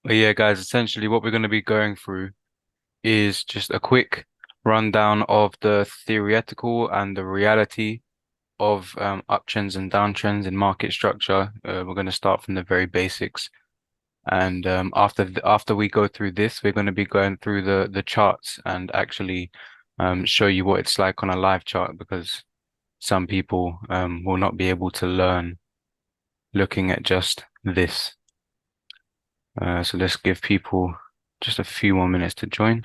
But yeah, guys, essentially what we're going to be going through is just a quick rundown of the theoretical and the reality of uptrends and downtrends in market structure. We're going to start from the very basics, and after we go through this, we're going to be going through the charts and actually show you what it's like on a live chart because some people will not be able to learn looking at just this. So let's give people just a few more minutes to join.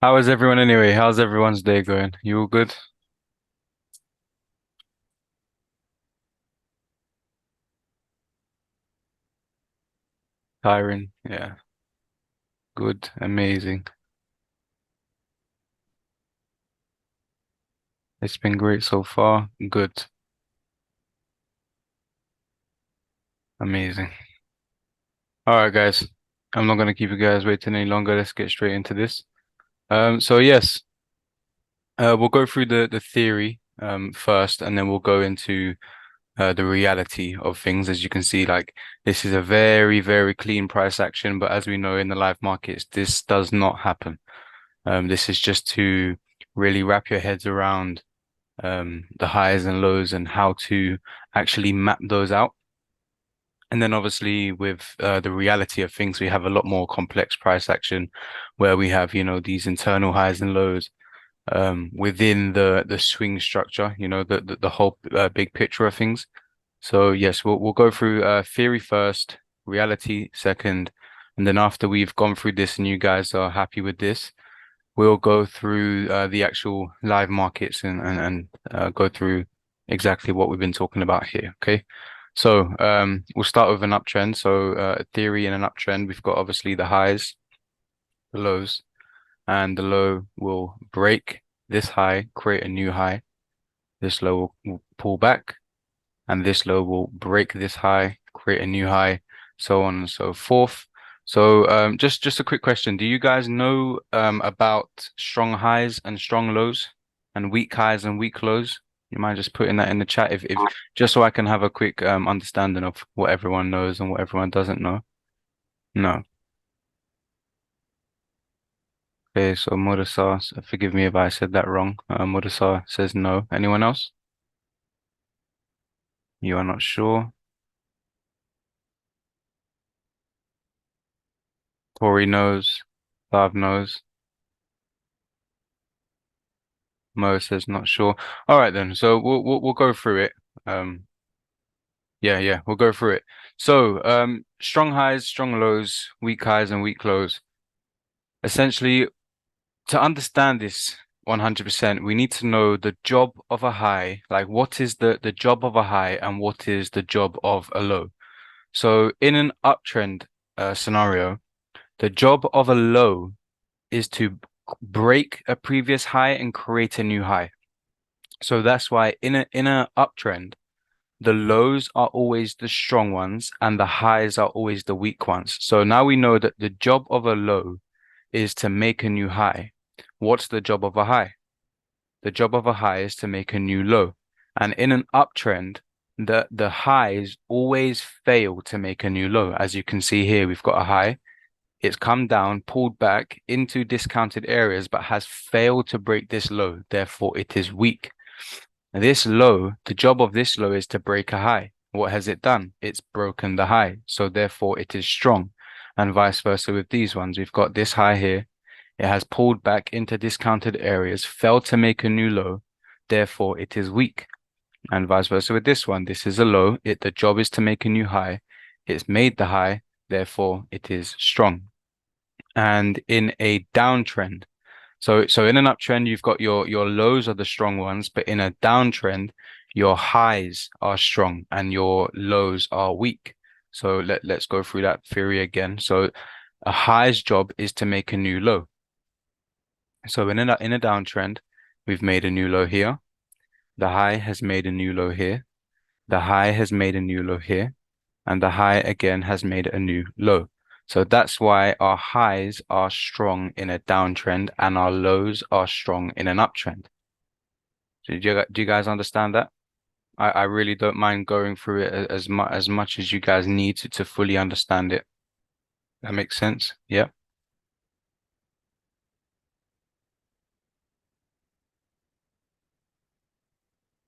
How is everyone anyway? How's everyone's day going? You all good? Tiring? Yeah. Good. Amazing. It's been great so far. Good. Amazing. All right, guys. I'm not gonna keep you guys waiting any longer. Let's get straight into this. So yes, we'll go through the theory first, and then we'll go into the reality of things. As you can see, like this is a very, very clean price action, but as we know in the live markets, this does not happen. This is just to really wrap your heads around the highs and lows and how to actually map those out. And then obviously with the reality of things, we have a lot more complex price action where we have, these internal highs and lows within the swing structure, the whole big picture of things. So yes, we'll go through theory first, reality second, and then after we've gone through this and you guys are happy with this, we'll go through the actual live markets and go through exactly what we've been talking about here. Okay. So we'll start with an uptrend. So a theory in an uptrend, we've got obviously the highs, the lows, and the low will break this high, create a new high. This low will pull back, and this low will break this high, create a new high, so on and so forth. So just a quick question. Do you guys know about strong highs and strong lows and weak highs and weak lows? You mind just putting that in the chat if just so I can have a quick understanding of what everyone knows and what everyone doesn't know? No. Okay, so Modesar, forgive me if I said that wrong. Modesar says no. Anyone else? You are not sure. Tori knows. Vav knows. Mo says not sure. All right then. So we'll go through it. Um yeah, we'll go through it. So strong highs, strong lows, weak highs and weak lows. Essentially, to understand this 100%, we need to know the job of a high, like what is the job of a high and what is the job of a low. So in an uptrend scenario, the job of a low is to break a previous high and create a new high. So that's why in a uptrend, the lows are always the strong ones and the highs are always the weak ones. So now we know that the job of a low is to make a new high. What's the job of a high? The job of a high is to make a new low. And in an uptrend, the highs always fail to make a new low. As you can see here, we've got a high. It's come down, pulled back into discounted areas, but has failed to break this low. Therefore, it is weak. This low, the job of this low is to break a high. What has it done? It's broken the high. So therefore it is strong. And vice versa with these ones. We've got this high here. It has pulled back into discounted areas, failed to make a new low. Therefore it is weak. And vice versa with this one. This is a low. The job is to make a new high. It's made the high. Therefore it is strong. And in a downtrend, so in an uptrend, you've got your lows are the strong ones, but in a downtrend, your highs are strong and your lows are weak. So let's go through that theory again. So a high's job is to make a new low. So in a downtrend, we've made a new low here. The high has made a new low here. The high has made a new low here, and the high again has made a new low. So that's why our highs are strong in a downtrend and our lows are strong in an uptrend. Do you guys understand that? I really don't mind going through it as much as you guys need to fully understand it. That makes sense. Yeah,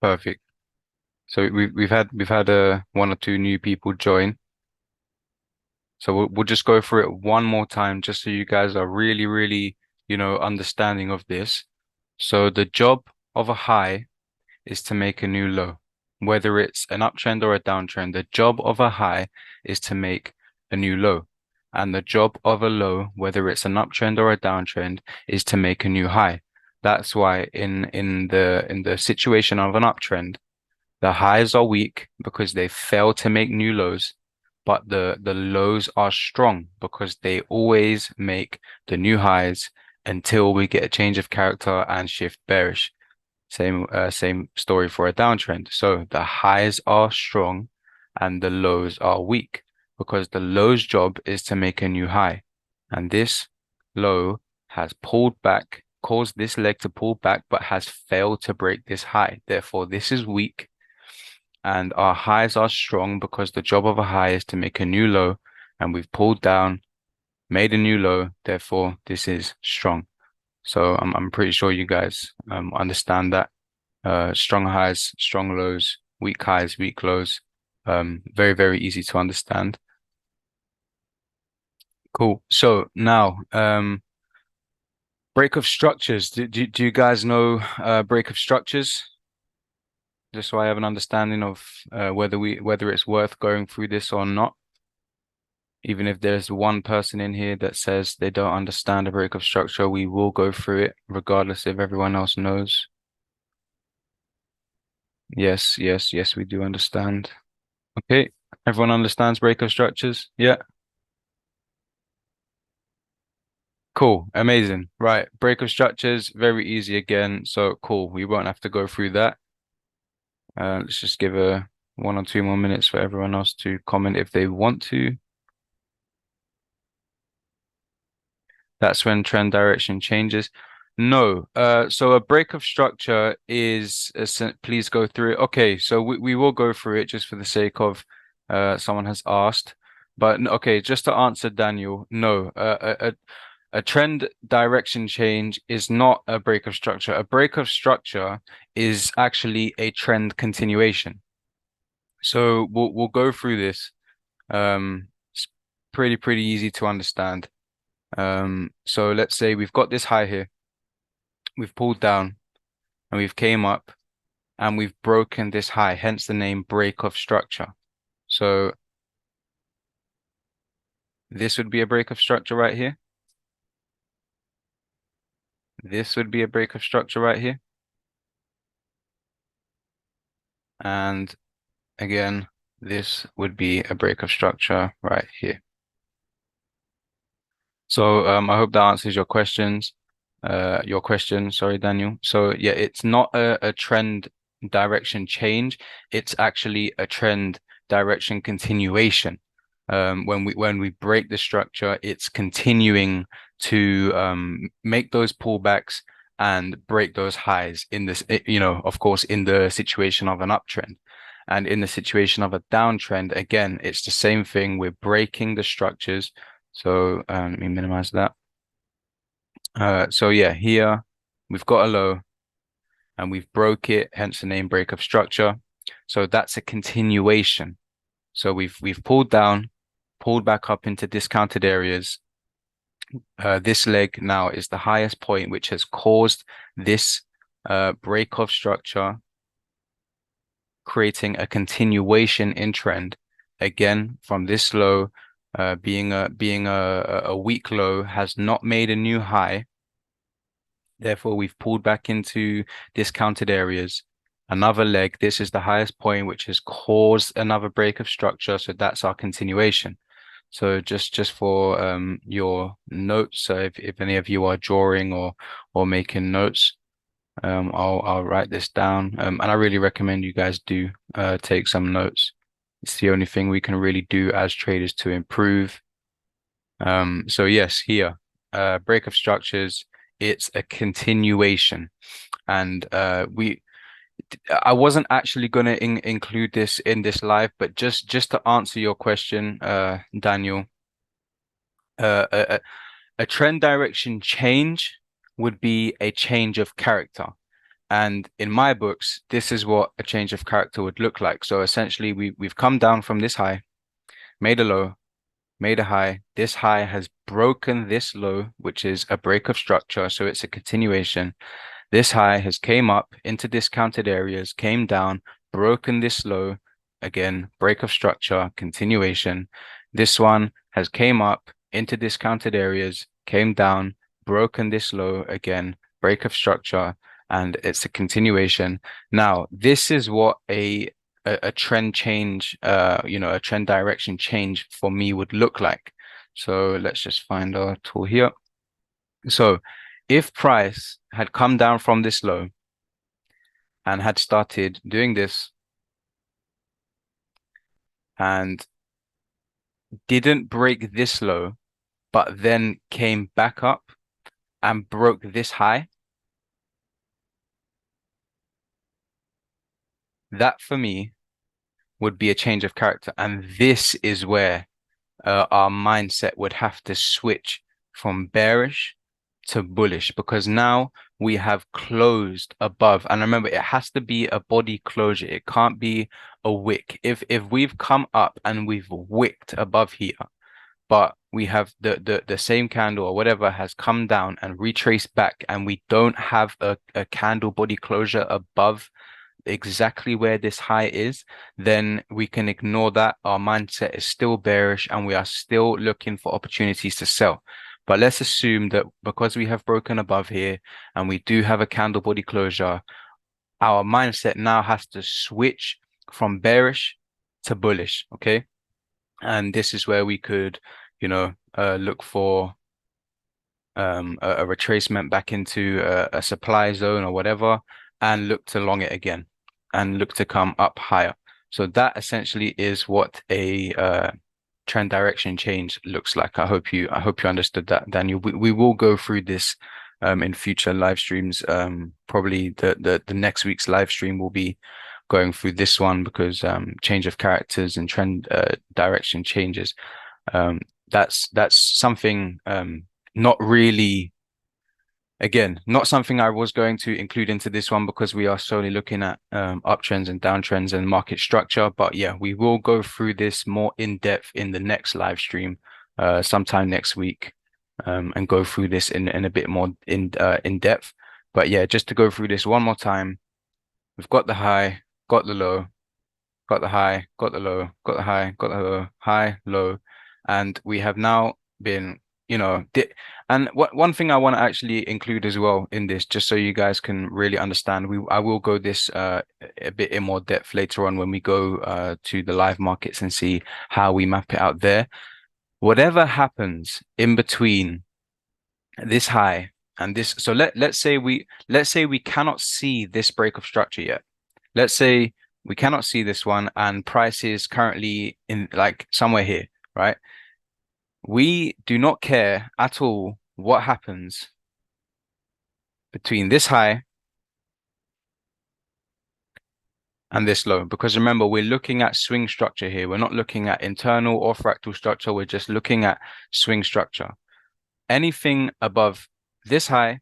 perfect. So we've had one or two new people join. So we'll just go through it one more time just so you guys are really, really, understanding of this. So the job of a high is to make a new low. Whether it's an uptrend or a downtrend, the job of a high is to make a new low. And the job of a low, whether it's an uptrend or a downtrend, is to make a new high. That's why in the situation of an uptrend, the highs are weak because they fail to make new lows, but the lows are strong because they always make the new highs until we get a change of character and shift bearish. Same story for a downtrend. So the highs are strong and the lows are weak because the low's job is to make a new high. And this low has pulled back, caused this leg to pull back, but has failed to break this high. Therefore, this is weak and our highs are strong because the job of a high is to make a new low and we've pulled down, made a new low. Therefore, this is strong. So I'm pretty sure you guys understand that. Strong highs, strong lows, weak highs, weak lows. Very, very easy to understand. Cool. So now, break of structures. Do you guys know break of structures? Just so I have an understanding of whether it's worth going through this or not. Even if there's one person in here that says they don't understand a break of structure, we will go through it regardless if everyone else knows. Yes, yes, yes, we do understand. Okay, everyone understands break of structures? Yeah, cool, amazing. Right, break of structures, very easy again. So cool, we won't have to go through that. Let's just give a 1 or 2 more minutes for everyone else to comment if they want to. That's when trend direction changes. No. So a break of structure is please go through it. Okay, so we will go through it just for the sake of someone has asked. But okay, just to answer Daniel, no. A trend direction change is not a break of structure. A break of structure is actually a trend continuation. So we'll go through this. It's pretty easy to understand. So let's say we've got this high here, we've pulled down and we've came up and we've broken this high, hence the name break of structure. So this would be a break of structure right here. This would be a break of structure right here. And again, this would be a break of structure right here. So I hope that answers your questions. Your question, sorry, Daniel. So yeah, it's not a trend direction change. It's actually a trend direction continuation. When we break the structure, it's continuing to make those pullbacks and break those highs in this, of course, in the situation of an uptrend. And in the situation of a downtrend, again, it's the same thing. We're breaking the structures. So let me minimize that. So yeah, here we've got a low and we've broke it, hence the name break of structure. So that's a continuation. So we've pulled down, pulled back up into discounted areas. This leg now is the highest point, which has caused this break of structure, creating a continuation in trend. Again, from this low, being a weak low, has not made a new high. Therefore, we've pulled back into discounted areas. Another leg, this is the highest point, which has caused another break of structure. So that's our continuation. So just for your notes, so if any of you are drawing or making notes, I'll write this down. And I really recommend you guys do take some notes. It's the only thing we can really do as traders to improve. So yes, here, break of structures, it's a continuation. And I wasn't actually going to include this in this live, but just to answer your question, Daniel, A a trend direction change would be a change of character. And in my books, this is what a change of character would look like. So essentially, we've come down from this high, made a low, made a high. This high has broken this low, which is a break of structure. So it's a continuation. This high has came up into discounted areas, came down, broken this low, again, break of structure, continuation. This one has came up into discounted areas, came down, broken this low, again, break of structure, and it's a continuation. Now, this is what a trend change, a trend direction change for me would look like. So let's just find our tool here. So if price had come down from this low and had started doing this and didn't break this low, but then came back up and broke this high, that for me would be a change of character. And this is where our mindset would have to switch from bearish to bullish because now we have closed above. And remember, it has to be a body closure. It can't be a wick. If we've come up and we've wicked above here, but we have the same candle or whatever has come down and retraced back, and we don't have a candle body closure above exactly where this high is, then we can ignore that. Our mindset is still bearish and we are still looking for opportunities to sell. But let's assume that because we have broken above here and we do have a candle body closure, our mindset now has to switch from bearish to bullish. Okay. And this is where we could, look for a retracement back into a supply zone or whatever, and look to long it again and look to come up higher. So that essentially is what a trend direction change looks like. I hope you understood that, Daniel. We will go through this in future live streams. Probably the next week's live stream will be going through this one because change of characters and trend direction changes. That's something not really, again, not something I was going to include into this one because we are solely looking at uptrends and downtrends and market structure. But yeah, we will go through this more in depth in the next live stream sometime next week, and go through this in a bit more in depth. But yeah, just to go through this one more time, we've got the high, got the low, got the high, got the low, got the high, got the low, high, low, and we have now been, and one thing I want to actually include as well in this, just so you guys can really understand, I will go this a bit in more depth later on when we go to the live markets and see how we map it out there. Whatever happens in between this high and this, so let's say we cannot see this break of structure yet. Let's say we cannot see this one and price is currently in like somewhere here, right? We do not care at all what happens between this high and this low, because remember, we're looking at swing structure here. We're not looking at internal or fractal structure. We're just looking at swing structure. Anything above this high,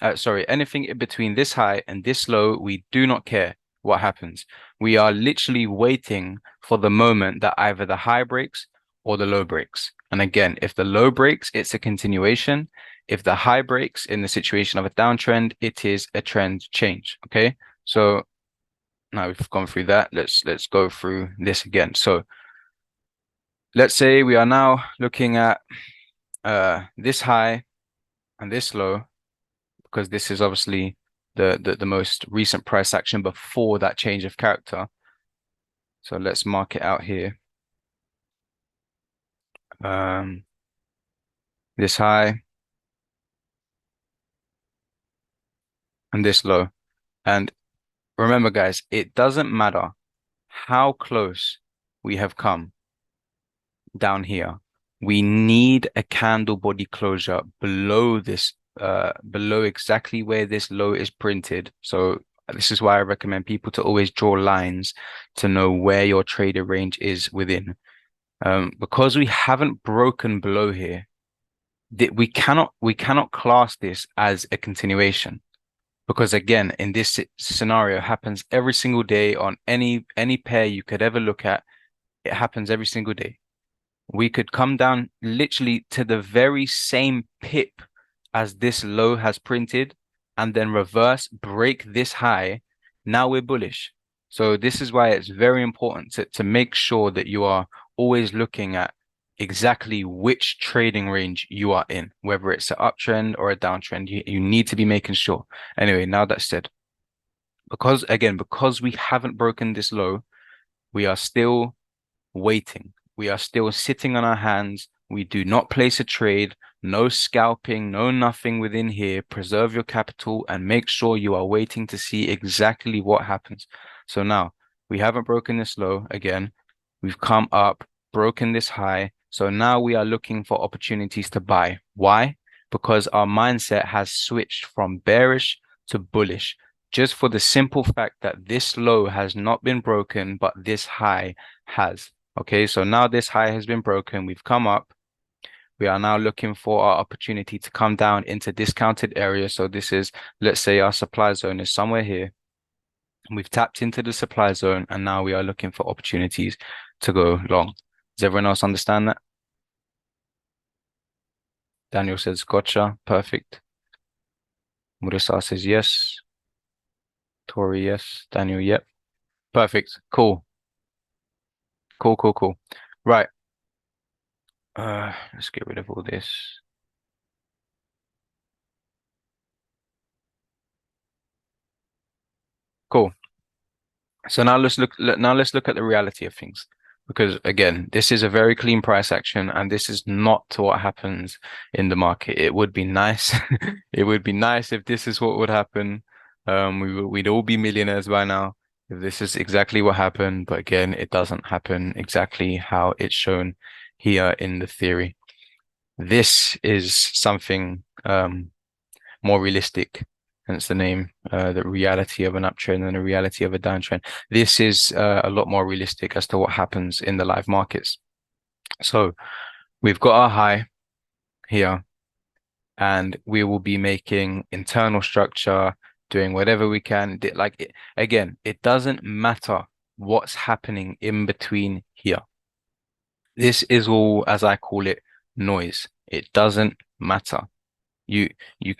anything in between this high and this low, we do not care what happens. We are literally waiting for the moment that either the high breaks or the low breaks. And again, if the low breaks, it's a continuation. If the high breaks in the situation of a downtrend, it is a trend change. Okay. So now we've gone through that. Let's go through this again. So let's say we are now looking at this high and this low, because this is obviously the most recent price action before that change of character. So let's mark it out here. This high and this low. And remember, guys, it doesn't matter how close we have come down here. We need a candle body closure below this, below exactly where this low is printed. So this is why I recommend people to always draw lines to know where your trader range is within. Because we haven't broken below here, we cannot class this as a continuation because again, in this scenario, it happens every single day on any pair you could ever look at. It happens every single day. We could come down literally to the very same pip as this low has printed and then reverse break this high. Now we're bullish. So this is why it's very important to make sure that you are always looking at exactly which trading range you are in, whether it's an uptrend or a downtrend. You need to be making sure. Anyway, now that said, because we haven't broken this low, we are still waiting. We are still sitting on our hands. We do not place a trade, no scalping, no nothing within here. Preserve your capital and make sure you are waiting to see exactly what happens. So now we haven't broken this low again. We've come up, broken this high. So now we are looking for opportunities to buy. Why? Because our mindset has switched from bearish to bullish, just for the simple fact that this low has not been broken, but this high has. Okay, so now this high has been broken. We've come up. We are now looking for our opportunity to come down into discounted area. So this is, let's say our supply zone is somewhere here. We've tapped into the supply zone and now we are looking for opportunities to go long. Does everyone else understand that? Daniel says, gotcha. Perfect. Murisa says, yes. Tori, yes. Daniel, yep. Perfect. Cool. Cool, cool, cool. Right. Let's get rid of all this. Cool. So now let's look at the reality of things. Because again, this is a very clean price action, and this is not what happens in the market. It would be nice. It would be nice if this is what would happen. We'd all be millionaires by now if this is exactly what happened. But again, it doesn't happen exactly how it's shown here in the theory. This is something more realistic, hence the name, the reality of an uptrend and the reality of a downtrend. This is a lot more realistic as to what happens in the live markets. So we've got our high here, and we will be making internal structure, doing whatever we can. Again, it doesn't matter what's happening in between here. This is all, as I call it, noise. It doesn't matter. You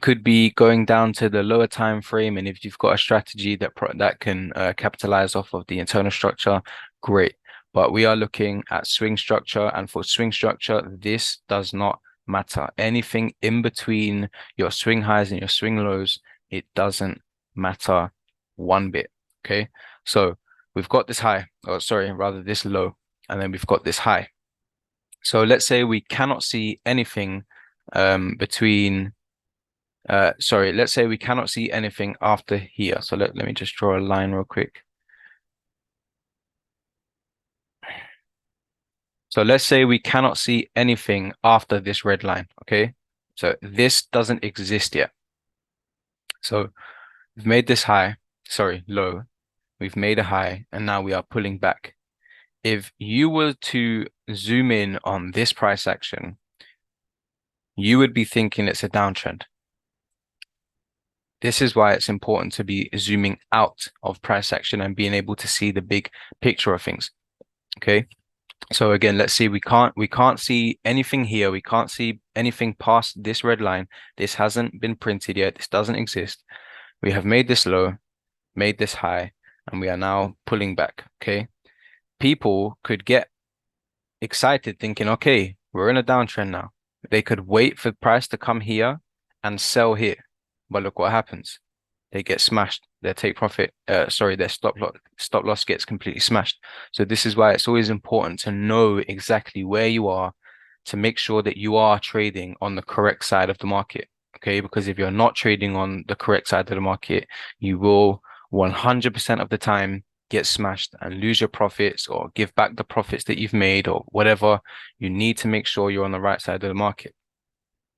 could be going down to the lower time frame, and if you've got a strategy that can capitalize off of the internal structure, great. But we are looking at swing structure, and for swing structure, this does not matter. Anything in between your swing highs and your swing lows, it doesn't matter one bit. Okay, so we've got this high, or sorry, rather this low, and then we've got this high. So let's say we cannot see anything between sorry, let's say we cannot see anything after here. So let me just draw a line real quick. So let's say we cannot see anything after this red line, okay? So this doesn't exist yet. So we've made this high, sorry, low. We've made a high, and now we are pulling back. If you were to zoom in on this price action, you would be thinking it's a downtrend. This is why it's important to be zooming out of price action and being able to see the big picture of things. Okay. So again, let's see, we can't see anything here. We can't see anything past this red line. This hasn't been printed yet. This doesn't exist. We have made this low, made this high, and we are now pulling back. Okay. People could get excited thinking, okay, we're in a downtrend now. They could wait for the price to come here and sell here. But look what happens. They get smashed. Their take profit, their stop loss gets completely smashed. So this is why it's always important to know exactly where you are to make sure that you are trading on the correct side of the market. Okay, because if you're not trading on the correct side of the market, you will 100% of the time get smashed and lose your profits or give back the profits that you've made or whatever. You need to make sure you're on the right side of the market.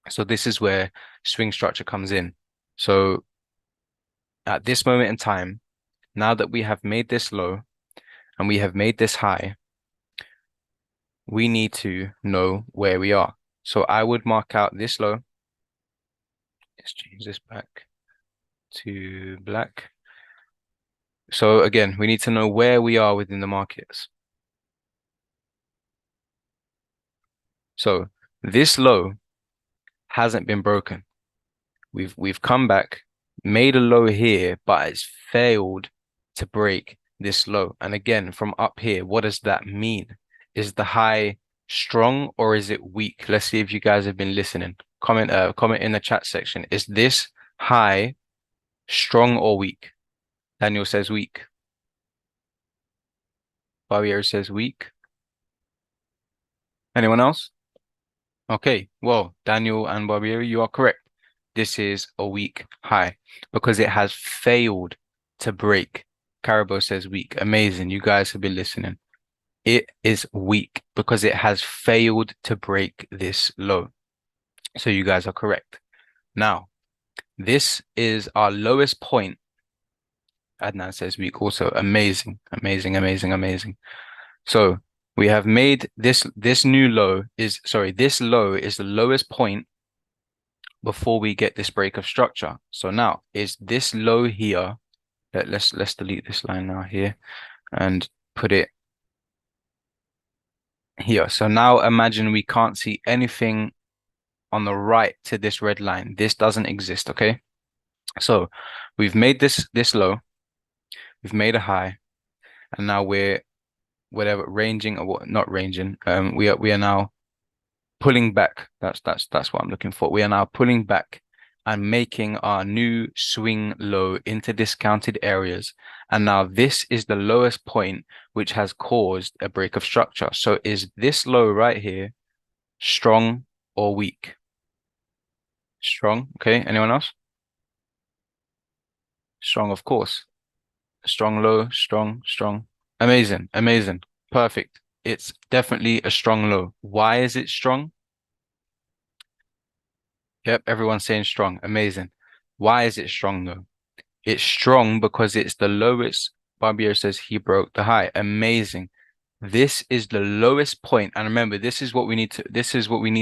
So this is where swing structure comes in. So at this moment in time, now that we have made this low and we have made this high, we need to know where we are. So I would mark out this low. Let's change this back to black. So again, we need to know where we are within the markets. So this low hasn't been broken. We've come back, made a low here, but it's failed to break this low. And again, from up here, what does that mean? Is the high strong or is it weak? Let's see if you guys have been listening. Comment in the chat section. Is this high strong or weak? Daniel says weak. Barrier says weak. Anyone else? Okay, well, Daniel and Barbieri, you are correct. This is a weak high because it has failed to break. Carabo says weak. Amazing. You guys have been listening. It is weak because it has failed to break this low. So you guys are correct. Now, this is our lowest point. Adnan says weak also. Amazing, amazing, amazing, amazing. So we have made this new low is, sorry, this low is the lowest point before we get this break of structure. So now is this low here. Let's delete this line now here and put it here. So now imagine we can't see anything on the right to this red line. This doesn't exist, okay? So we've made this low, we've made a high, and now we're whatever ranging or what, not ranging. We are now pulling back. That's what I'm looking for. We are now pulling back and making our new swing low into discounted areas. And now this is the lowest point, which has caused a break of structure. So is this low right here strong or weak? Strong. Okay. Anyone else? Strong, of course. Strong low, strong, strong. Amazing, amazing. Perfect. It's definitely a strong low. Why is it strong? Yep, everyone's saying strong. Amazing. Why is it strong though? It's strong because it's the lowest. Barbier says he broke the high. Amazing. This is the lowest point. And remember, this is what we need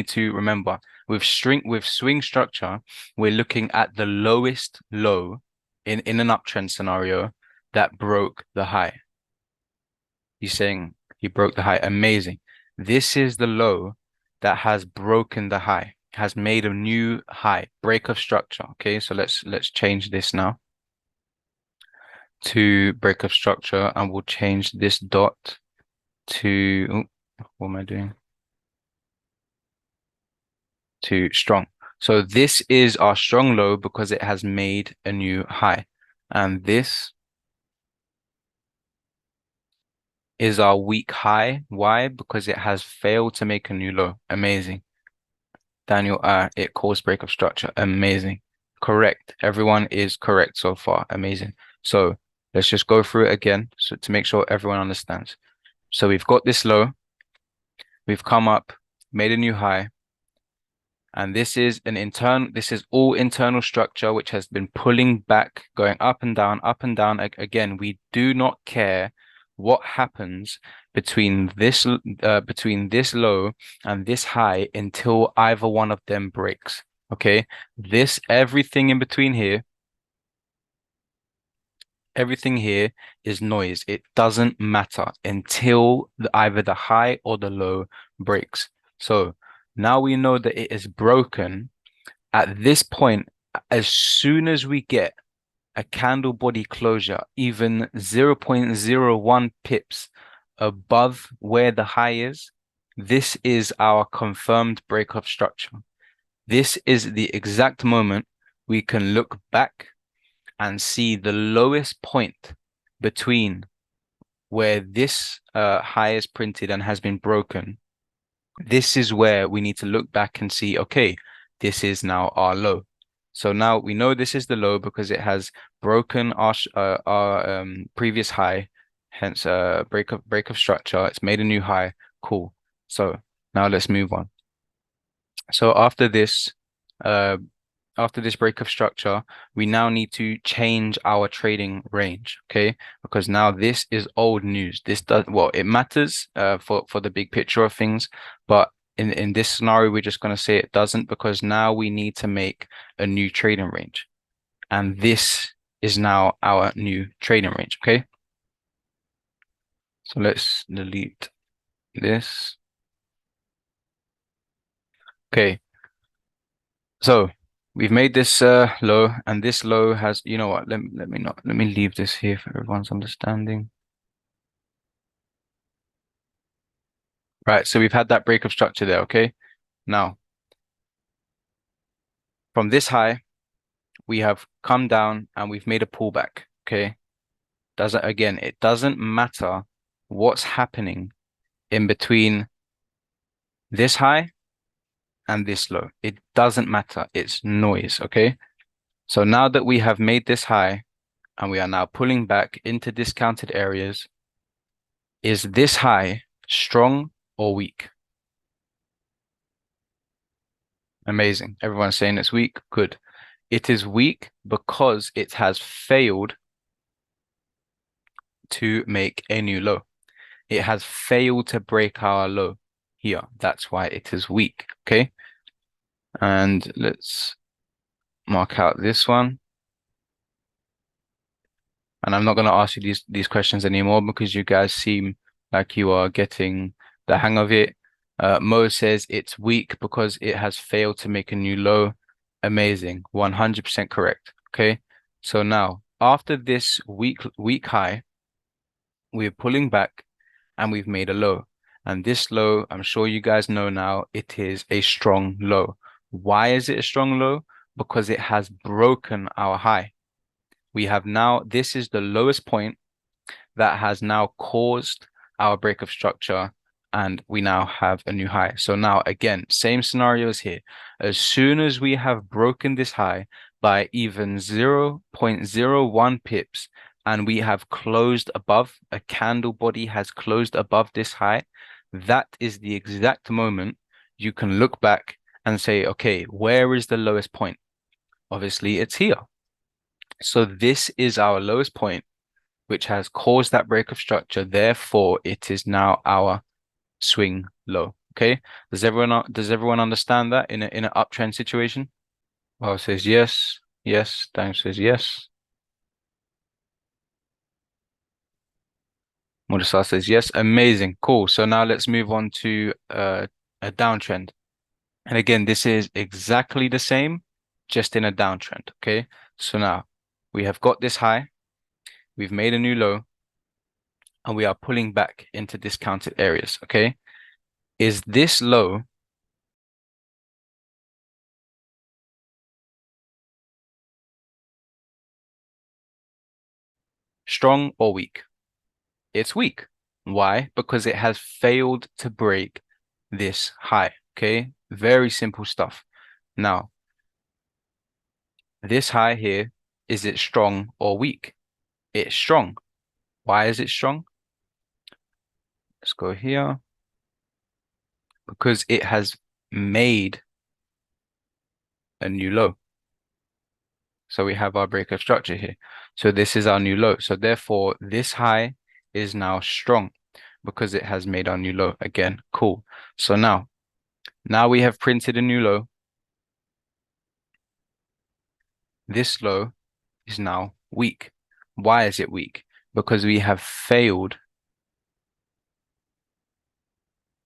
to remember. With swing structure, we're looking at the lowest low in an uptrend scenario that broke the high. He's saying he broke the high. Amazing. This is the low that has broken the high, has made a new high, break of structure. Okay, so let's change this now to break of structure, and we'll change this dot to, oh, what am I doing? To strong. So this is our strong low because it has made a new high. And this is our weak high. Why? Because it has failed to make a new low. Amazing. Daniel, it caused break of structure. Amazing. Correct. Everyone is correct so far. Amazing. So let's just go through it again so to make sure everyone understands. So we've got this low. We've come up, made a new high. And this is all internal structure, which has been pulling back, going up and down, up and down. Again, we do not care what happens between this low and this high until either one of them breaks. Okay, everything in between here, everything here is noise. It doesn't matter until either the high or the low breaks. So now we know that it is broken. At this point, as soon as we get a candle body closure, even 0.01 pips above where the high is, this is our confirmed breakup structure. This is the exact moment we can look back and see the lowest point between where this high is printed and has been broken. This is where we need to look back and see, okay, this is now our low. So now we know this is the low because it has broken our previous high, hence break of structure. It's made a new high. Cool. So now let's move on. So after this break of structure, we now need to change our trading range, okay? Because now this is old news. This does, well, it matters for the big picture of things, but in this scenario, we're just going to say it doesn't because now we need to make a new trading range. And this is now our new trading range, okay? So let's delete this. Okay, so we've made this low, and this low has, you know what? Let me leave this here for everyone's understanding. Right, so we've had that break of structure there, okay? Now, from this high, we have come down and we've made a pullback, okay? It doesn't matter what's happening in between this high and this low. It doesn't matter. It's noise, okay? So now that we have made this high and we are now pulling back into discounted areas, is this high strong or weak? Amazing. Everyone's saying it's weak. Good. It is weak because it has failed to make a new low. It has failed to break our low here. That's why it is weak, okay? And let's mark out this one. And I'm not going to ask you these questions anymore because you guys seem like you are getting the hang of it. Mo says it's weak because it has failed to make a new low. Amazing. 100% correct. Okay. So now after this weak high, we're pulling back and we've made a low. And this low, I'm sure you guys know now, it is a strong low. Why is it a strong low? Because it has broken our high. We have now, this is the lowest point that has now caused our break of structure, and we now have a new high. So now again, same scenarios here. As soon as we have broken this high by even 0.01 pips, and we have closed above, a candle body has closed above this high, that is the exact moment you can look back and say, okay, where is the lowest point? Obviously, it's here. So this is our lowest point, which has caused that break of structure. Therefore, it is now our swing low. Okay. Does everyone understand that in an uptrend situation? Well, says yes. Yes. Dan says yes. Modestar says yes. Amazing. Cool. So now let's move on to a downtrend. And again, this is exactly the same, just in a downtrend. Okay. So now we have got this high, we've made a new low, and we are pulling back into discounted areas. Okay. Is this low strong or weak? It's weak. Why? Because it has failed to break this high. Okay. Very simple stuff. Now, this high here, is it strong or weak? It's strong. Why is it strong? Let's go here. Because it has made a new low. So we have our break of structure here. So this is our new low. So therefore, this high is now strong because it has made our new low. Again, cool. So now we have printed a new low. This low is now weak. Why is it weak? Because we have failed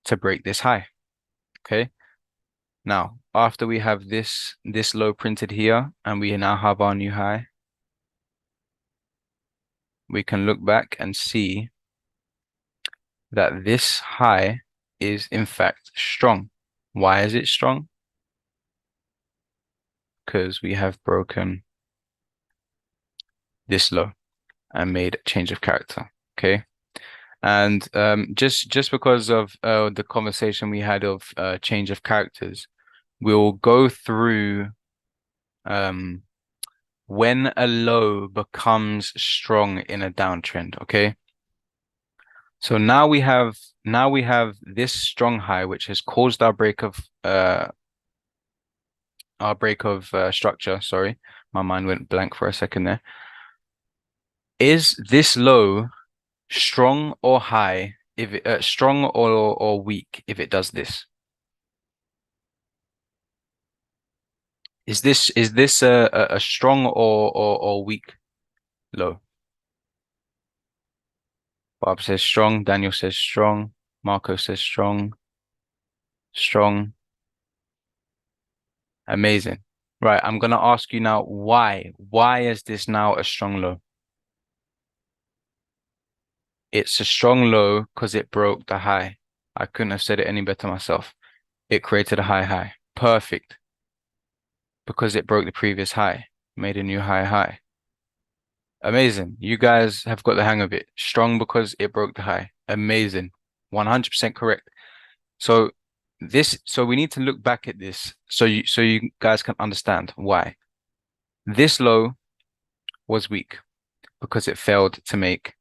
to break this high. Okay. Now, after we have this low printed here and we now have our new high, we can look back and see that this high is in fact strong. Why is it strong? Because we have broken this low and made a change of character. Okay. And just because of the conversation we had of change of characters, we'll go through when a low becomes strong in a downtrend. Okay. So now we have this strong high, which has caused our break of structure. Sorry, my mind went blank for a second there. Is this low strong or high? If it, strong or weak if it does this? Is this a strong or weak low? Bob says strong. Daniel says strong. Marco says strong. Strong. Amazing. Right, I'm gonna ask you now why. Why is this now a strong low? It's a strong low because it broke the high. I couldn't have said it any better myself. It created a high. Perfect. Because it broke the previous high. Made a new high. Amazing. You guys have got the hang of it. Strong because it broke the high. Amazing. 100% correct. So so we need to look back at this so you guys can understand why. This low was weak because it failed to make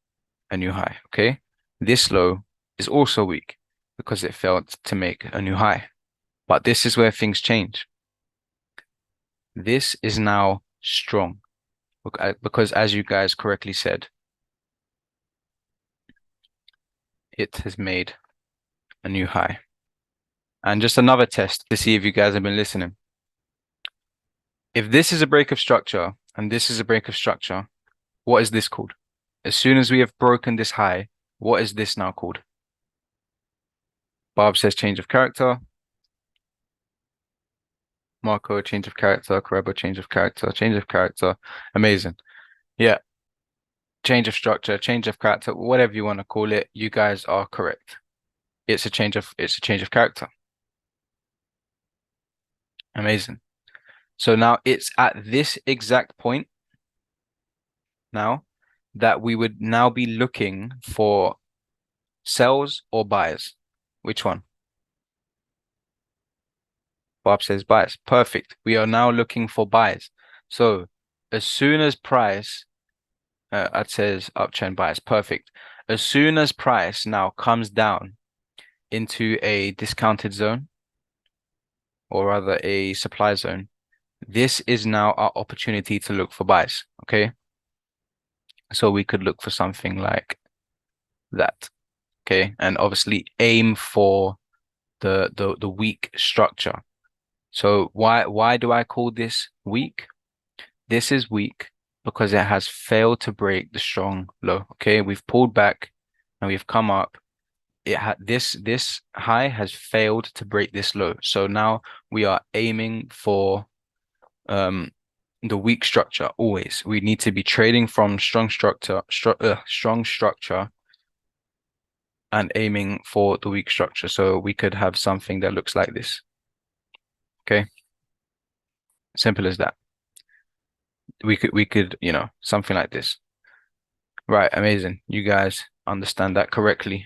a new high, okay? This low is also weak because it failed to make a new high. But this is where things change. This is now strong because as you guys correctly said, it has made a new high. And just another test to see if you guys have been listening. If this is a break of structure and this is a break of structure, what is this called? As soon as we have broken this high, what is this now called? Barb says change of character. Marco, change of character. Karebo, change of character. Change of character. Amazing. Yeah. Change of structure, change of character, whatever you want to call it, you guys are correct. It's a change of character. Amazing. So now it's at this exact point now that we would now be looking for sells or buys. Which one? Bob says buys. Perfect. We are now looking for buys. So as soon as price, it says uptrend buys. Perfect. As soon as price now comes down into a discounted zone, or rather a supply zone, this is now our opportunity to look for buys. Okay. So we could look for something like that. Okay. And obviously aim for the weak structure. So why do I call this weak? This is weak because it has failed to break the strong low. Okay, we've pulled back and we've come up. It had this high has failed to break this low. So now we are aiming for the weak structure always. We need to be trading from strong structure and aiming for the weak structure. So we could have something that looks like this. Okay. Simple as that. We could, something like this. Right, amazing. You guys understand that correctly.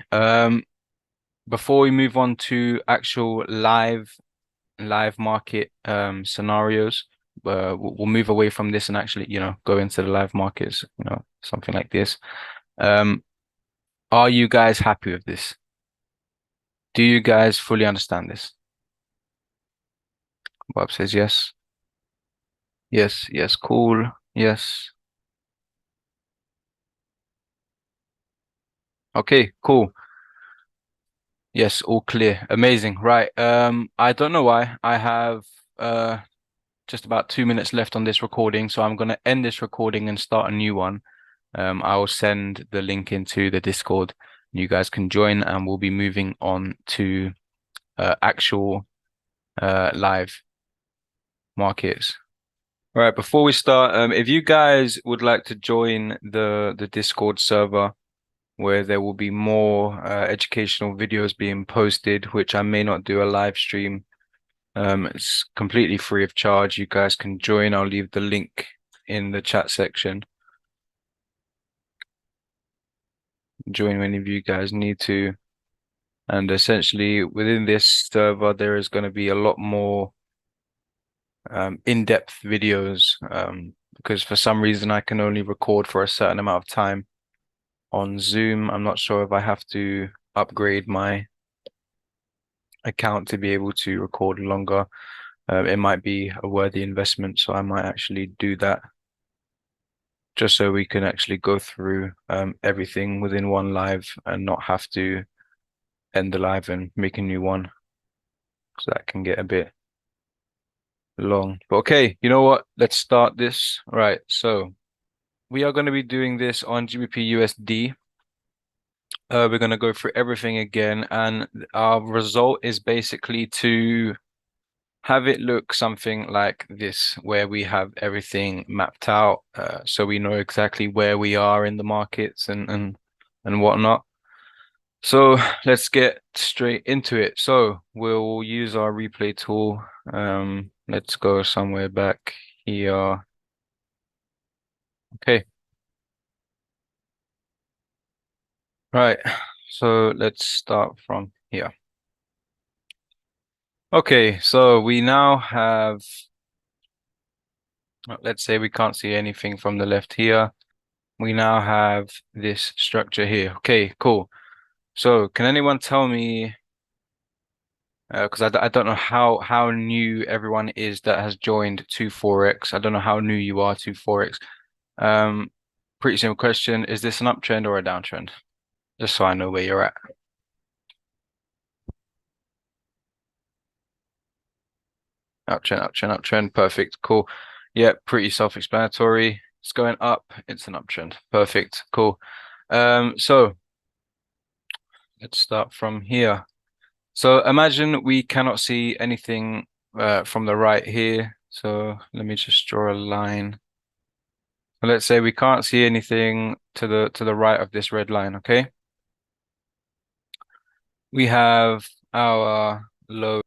Before we move on to actual live market scenarios, we'll move away from this and actually, go into the live markets, something like this. Are you guys happy with this? Do you guys fully understand this? Bob says yes. Yes, cool. Yes. Okay, cool. Yes, all clear. Amazing. Right. I don't know why. I have just about 2 minutes left on this recording, so I'm gonna end this recording and start a new one. I will send the link into the Discord. You guys can join, and we'll be moving on to actual live markets. All right, before we start, if you guys would like to join the Discord server where there will be more educational videos being posted, which I may not do a live stream. It's completely free of charge. You guys can join. I'll leave the link in the chat section. Join whenever you guys need to. And essentially within this server, there is going to be a lot more in-depth videos because for some reason I can only record for a certain amount of time on Zoom. I'm not sure if I have to upgrade my account to be able to record longer. It might be a worthy investment, so I might actually do that just so we can actually go through everything within one live and not have to end the live and make a new one. So that can get a bit long. But okay, you know what? Let's start this. All right, so we are going to be doing this on GBP USD. We're going to go through everything again, and our result is basically to have it look something like this, where we have everything mapped out, so we know exactly where we are in the markets and whatnot. So let's get straight into it. So we'll use our replay tool. Let's go somewhere back here. Okay, right. So let's start from here. Okay, so we now have, let's say we can't see anything from the left here. We now have this structure here. Okay, cool. So can anyone tell me, because I don't know how new everyone is that has joined to Forex. I don't know how new you are to Forex. Um, Pretty simple question. Is this an uptrend or a downtrend? Just so I know where you're at. Uptrend, uptrend, uptrend. Perfect. Cool. Yeah, pretty self-explanatory. It's going up. It's an uptrend. Perfect. Cool. So let's start from here. So imagine we cannot see anything from the right here. So let me just draw a line. Let's say we can't see anything to the right of this red line, okay? We have our low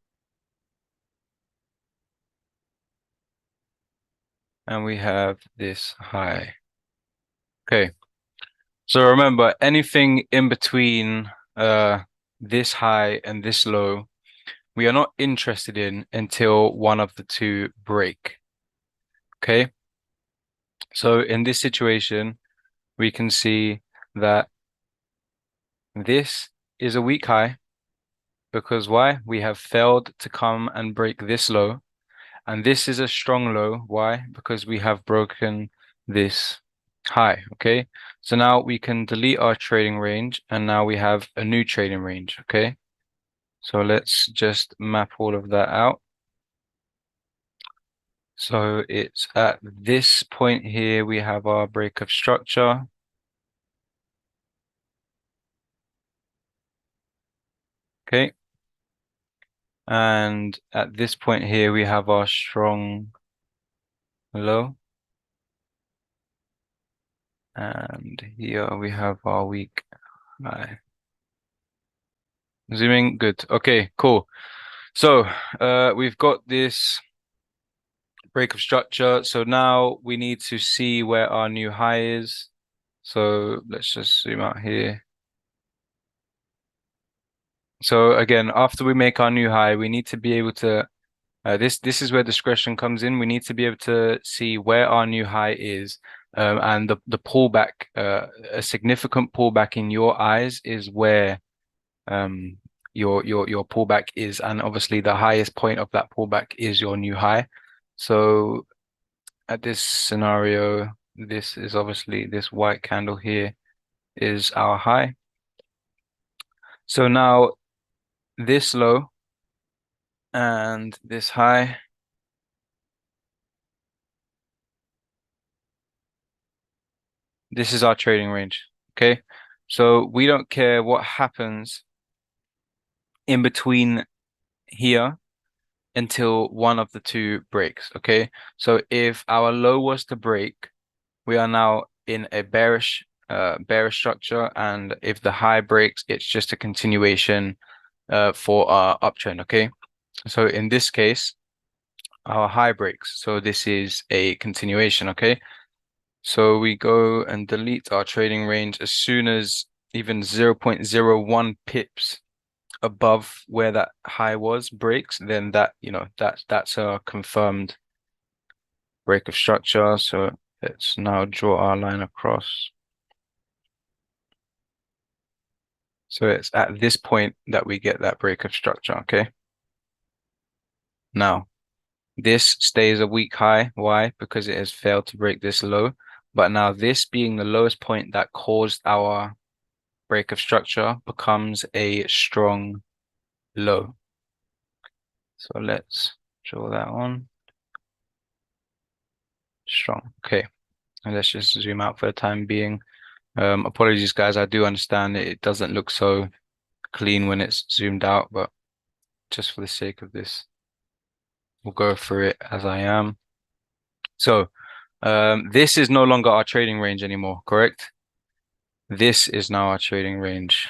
and we have this high. Okay. So remember, anything in between this high and this low, we are not interested in until one of the two break. Okay. So in this situation, we can see that this is a weak high because why? We have failed to come and break this low. And this is a strong low. Why? Because we have broken this high. Okay. So now we can delete our trading range and now we have a new trading range. Okay. So let's just map all of that out. So it's at this point here, we have our break of structure. Okay. And at this point here, we have our strong low. And here we have our weak high. Zooming, good. Okay, cool. So we've got this break of structure. So now we need to see where our new high is. So let's just zoom out here. So again, after we make our new high, we need to be able to this is where discretion comes in. We need to be able to see where our new high is, and the pullback, a significant pullback in your eyes is where um your pullback is, and obviously the highest point of that pullback is your new high. So at this scenario, this is obviously this white candle here is our high. So now this low and this high, this is our trading range. Okay. So we don't care what happens in between here until one of the two breaks. Okay. So if our low was to break, we are now in a bearish structure, and if the high breaks, it's just a continuation for our uptrend. Okay. So in this case, our high breaks. So this is a continuation. Okay. So we go and delete our trading range as soon as even 0.01 pips above where that high was breaks, then that, that's a confirmed break of structure. So let's now draw our line across. So it's at this point that we get that break of structure, okay? Now, this stays a weak high. Why? Because it has failed to break this low. But now this being the lowest point that caused our break of structure becomes a strong low. So let's draw that on. strong. Okay, and let's just zoom out for the time being. Apologies, guys. I do understand it doesn't look so clean when it's zoomed out, but just for the sake of this, we'll go through it as I am. So, this is no longer our trading range anymore, correct? This is now our trading range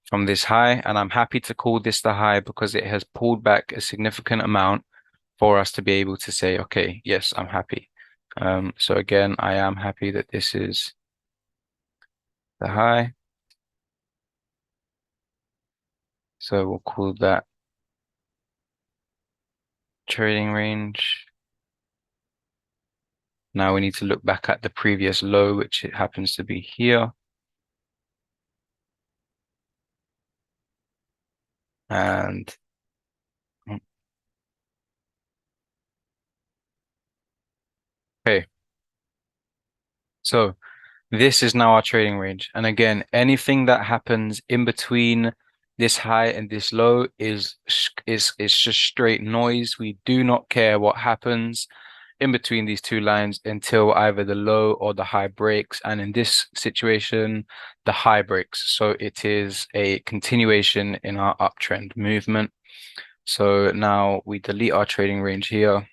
from this high, and I'm happy to call this the high because it has pulled back a significant amount for us to be able to say, okay, yes, I'm happy. So again, I am happy that this is the high. So we'll call that trading range. Now we need to look back at the previous low, which it happens to be here. And okay, so this is now our trading range. And again, anything that happens in between this high and this low is just straight noise. We do not care what happens in between these two lines until either the low or the high breaks. And in this situation, the high breaks. So it is a continuation in our uptrend movement. So now we delete our trading range here.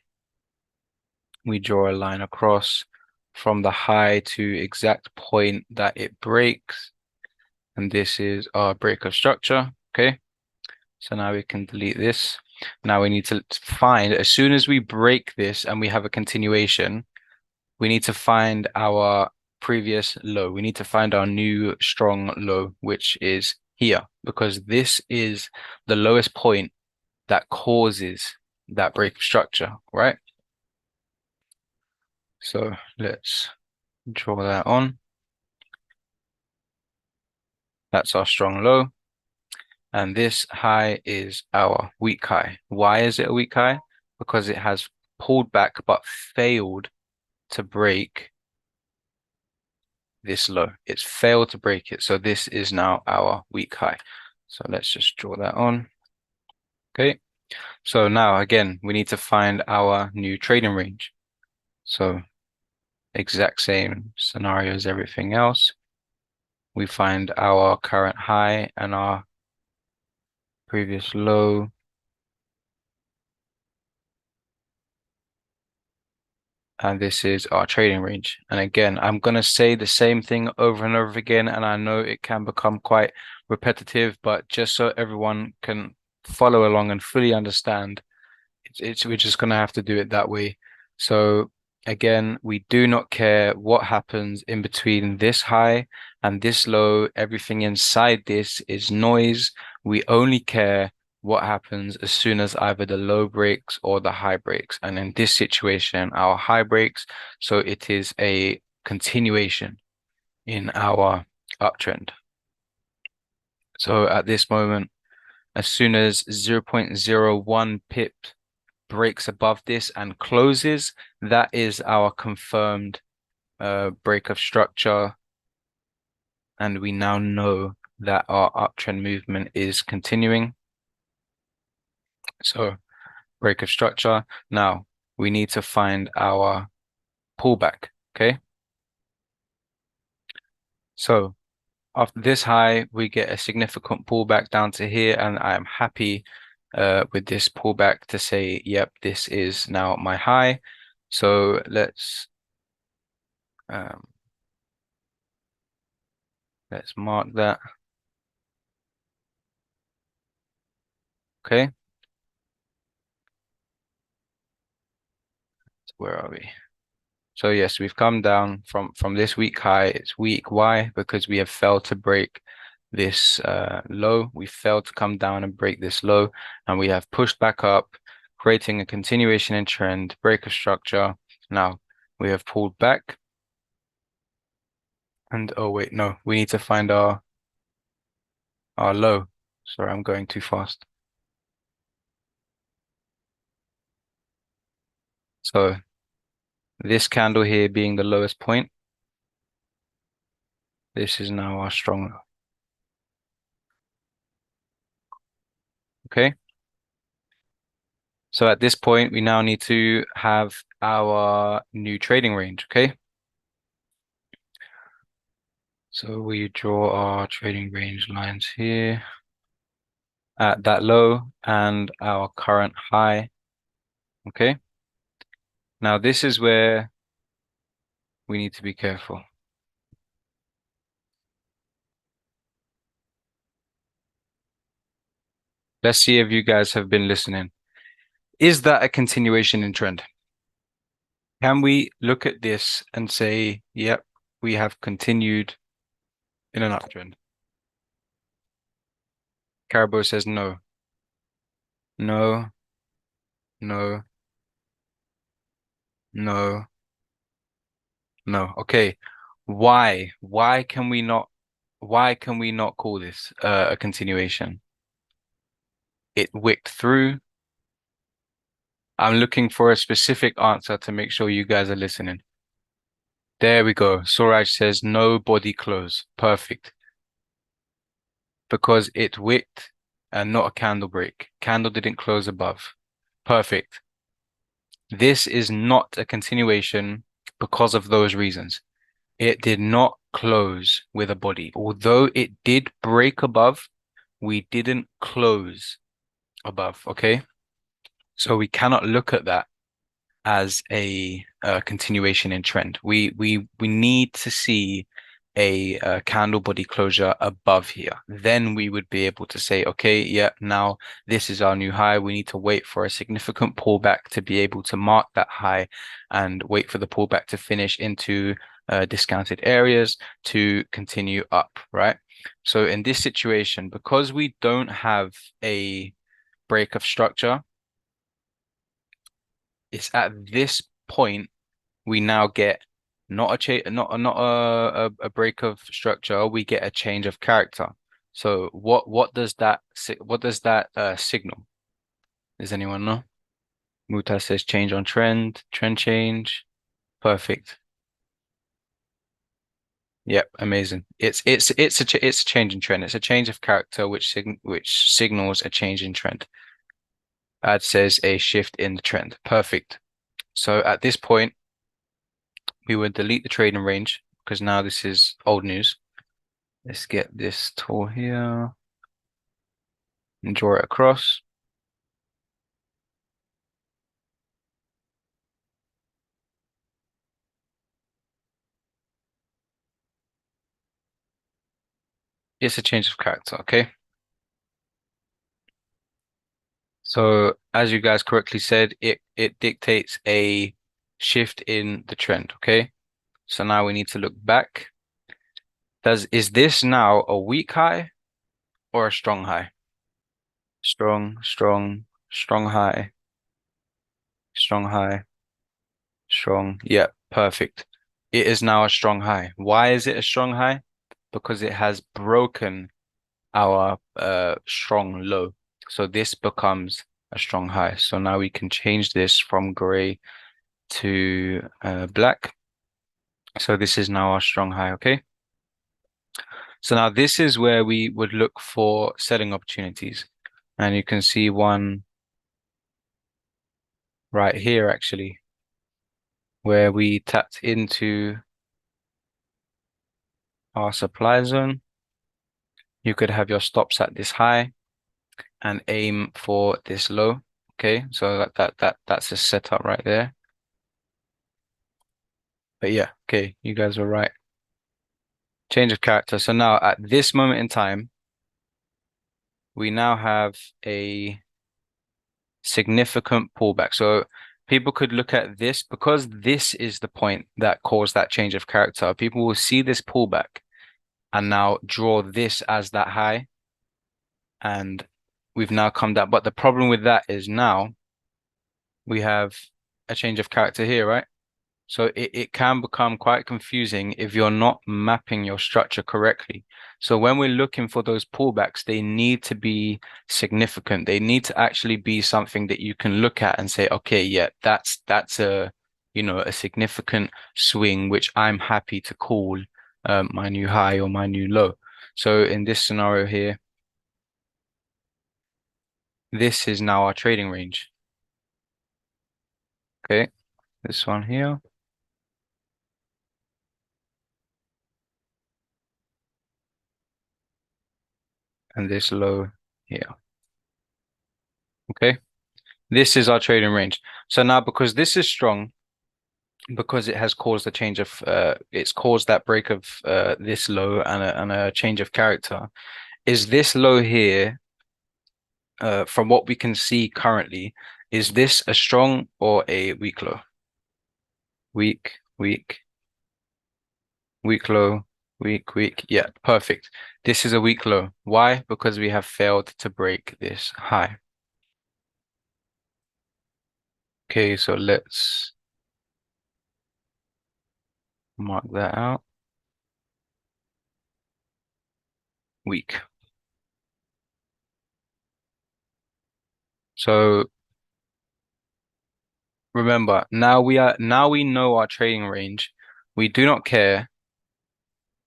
We draw a line across from the high to exact point that it breaks. And this is our break of structure. Okay. So now we can delete this. Now we need to find, as soon as we break this and we have a continuation, we need to find our previous low. We need to find our new strong low, which is here, because this is the lowest point that causes that break of structure, right? So let's draw that on. That's our strong low. And this high is our weak high. Why is it a weak high? Because it has pulled back but failed to break this low. It's failed to break it. So this is now our weak high. So let's just draw that on. Okay. So now again, we need to find our new trading range. So exact same scenario as everything else. We find our current high and our previous low. And this is our trading range. And again, I'm going to say the same thing over and over again. And I know it can become quite repetitive, but just so everyone can follow along and fully understand, we're just going to have to do it that way. So again, we do not care what happens in between this high and this low. Everything inside this is noise. We only care what happens as soon as either the low breaks or the high breaks. And in this situation, our high breaks. So it is a continuation in our uptrend. So at this moment, as soon as 0.01 pip breaks above this and closes, that is our confirmed break of structure. And we now know that our uptrend movement is continuing. So break of structure. Now we need to find our pullback. Okay. So after this high, we get a significant pullback down to here, and I am happy with this pullback to say, yep, this is now my high. So um, let's mark that. Okay. So where are we? So yes, we've come down from this weak high. It's weak. Why? Because we have failed to break this low. We failed to come down and break this low, and we have pushed back up, creating a continuation in trend, break of structure. Now we have pulled back. And oh wait, no, we need to find our low. Sorry, I'm going too fast. So this candle here being the lowest point, this is now our strong low. Okay. So at this point, we now need to have our new trading range, okay? So we draw our trading range lines here at that low and our current high, okay? Now this is where we need to be careful. Let's see if you guys have been listening. Is that a continuation in trend? Can we look at this and say, yep, we have continued in an uptrend? Carabo says no, no, no, no, no. Okay. Why? Why can we not call this a continuation? It wicked through. I'm looking for a specific answer to make sure you guys are listening. There we go. Suraj says no body close. Perfect. Because it wicked and not a candle break. Candle didn't close above. Perfect. This is not a continuation because of those reasons. It did not close with a body. Although it did break above, we didn't close above, okay? So we cannot look at that as a continuation in trend. We need to see a candle body closure above here. Then we would be able to say, okay, yeah, now this is our new high. We need to wait for a significant pullback to be able to mark that high and wait for the pullback to finish into discounted areas to continue up, right? So in this situation, because we don't have a break of structure, it's at this point we now get not a not a break of structure. We get a change of character. So what does that signal? Does anyone know? Muta says change on trend change. Perfect. Yep, amazing. It's a change in trend. It's a change of character which signals a change in trend. Ad says a shift in the trend. Perfect. So at this point, we would delete the trading range because now this is old news. Let's get this tool here and draw it across. It's a change of character, okay? So as you guys correctly said, it dictates a shift in the trend, okay? So now we need to look back. Is this now a weak high or a strong high? Strong, strong, strong high, strong high, strong. Yeah, perfect. It is now a strong high. Why is it a strong high? Because it has broken our strong low. So this becomes a strong high. So now we can change this from gray to black. So this is now our strong high, okay? So now this is where we would look for selling opportunities. And you can see one right here actually, where we tapped into our supply zone. You could have your stops at this high and aim for this low. Okay, so that's a setup right there. But yeah, okay, you guys are right. Change of character. So now at this moment in time, we now have a significant pullback. So people could look at this because this is the point that caused that change of character. People will see this pullback and now draw this as that high. And we've now come down. But the problem with that is now we have a change of character here, right? So it can become quite confusing if you're not mapping your structure correctly. So when we're looking for those pullbacks, they need to be significant. They need to actually be something that you can look at and say, okay, yeah, that's a a significant swing, which I'm happy to call my new high or my new low. So in this scenario here, this is now our trading range. Okay, this one here and this low here. Okay, this is our trading range. So now because this is strong, because it has caused a change of it's caused that break of this low and a change of character. Is this low here, from what we can see currently, is this a strong or a weak low? Weak, weak, weak low, weak, weak. Yeah, perfect. This is a weak low. Why? Because we have failed to break this high. Okay, so let's mark that out. Weak. So remember, now we know our trading range. We do not care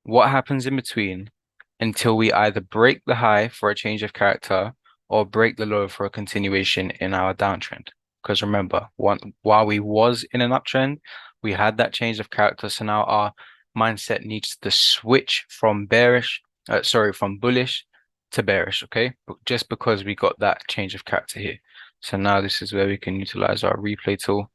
what happens in between until we either break the high for a change of character or break the low for a continuation in our downtrend. Because remember, while we was in an uptrend, we had that change of character. So now our mindset needs to switch from from bullish to bearish, okay? But just because we got that change of character here. So now this is where we can utilize our replay tool.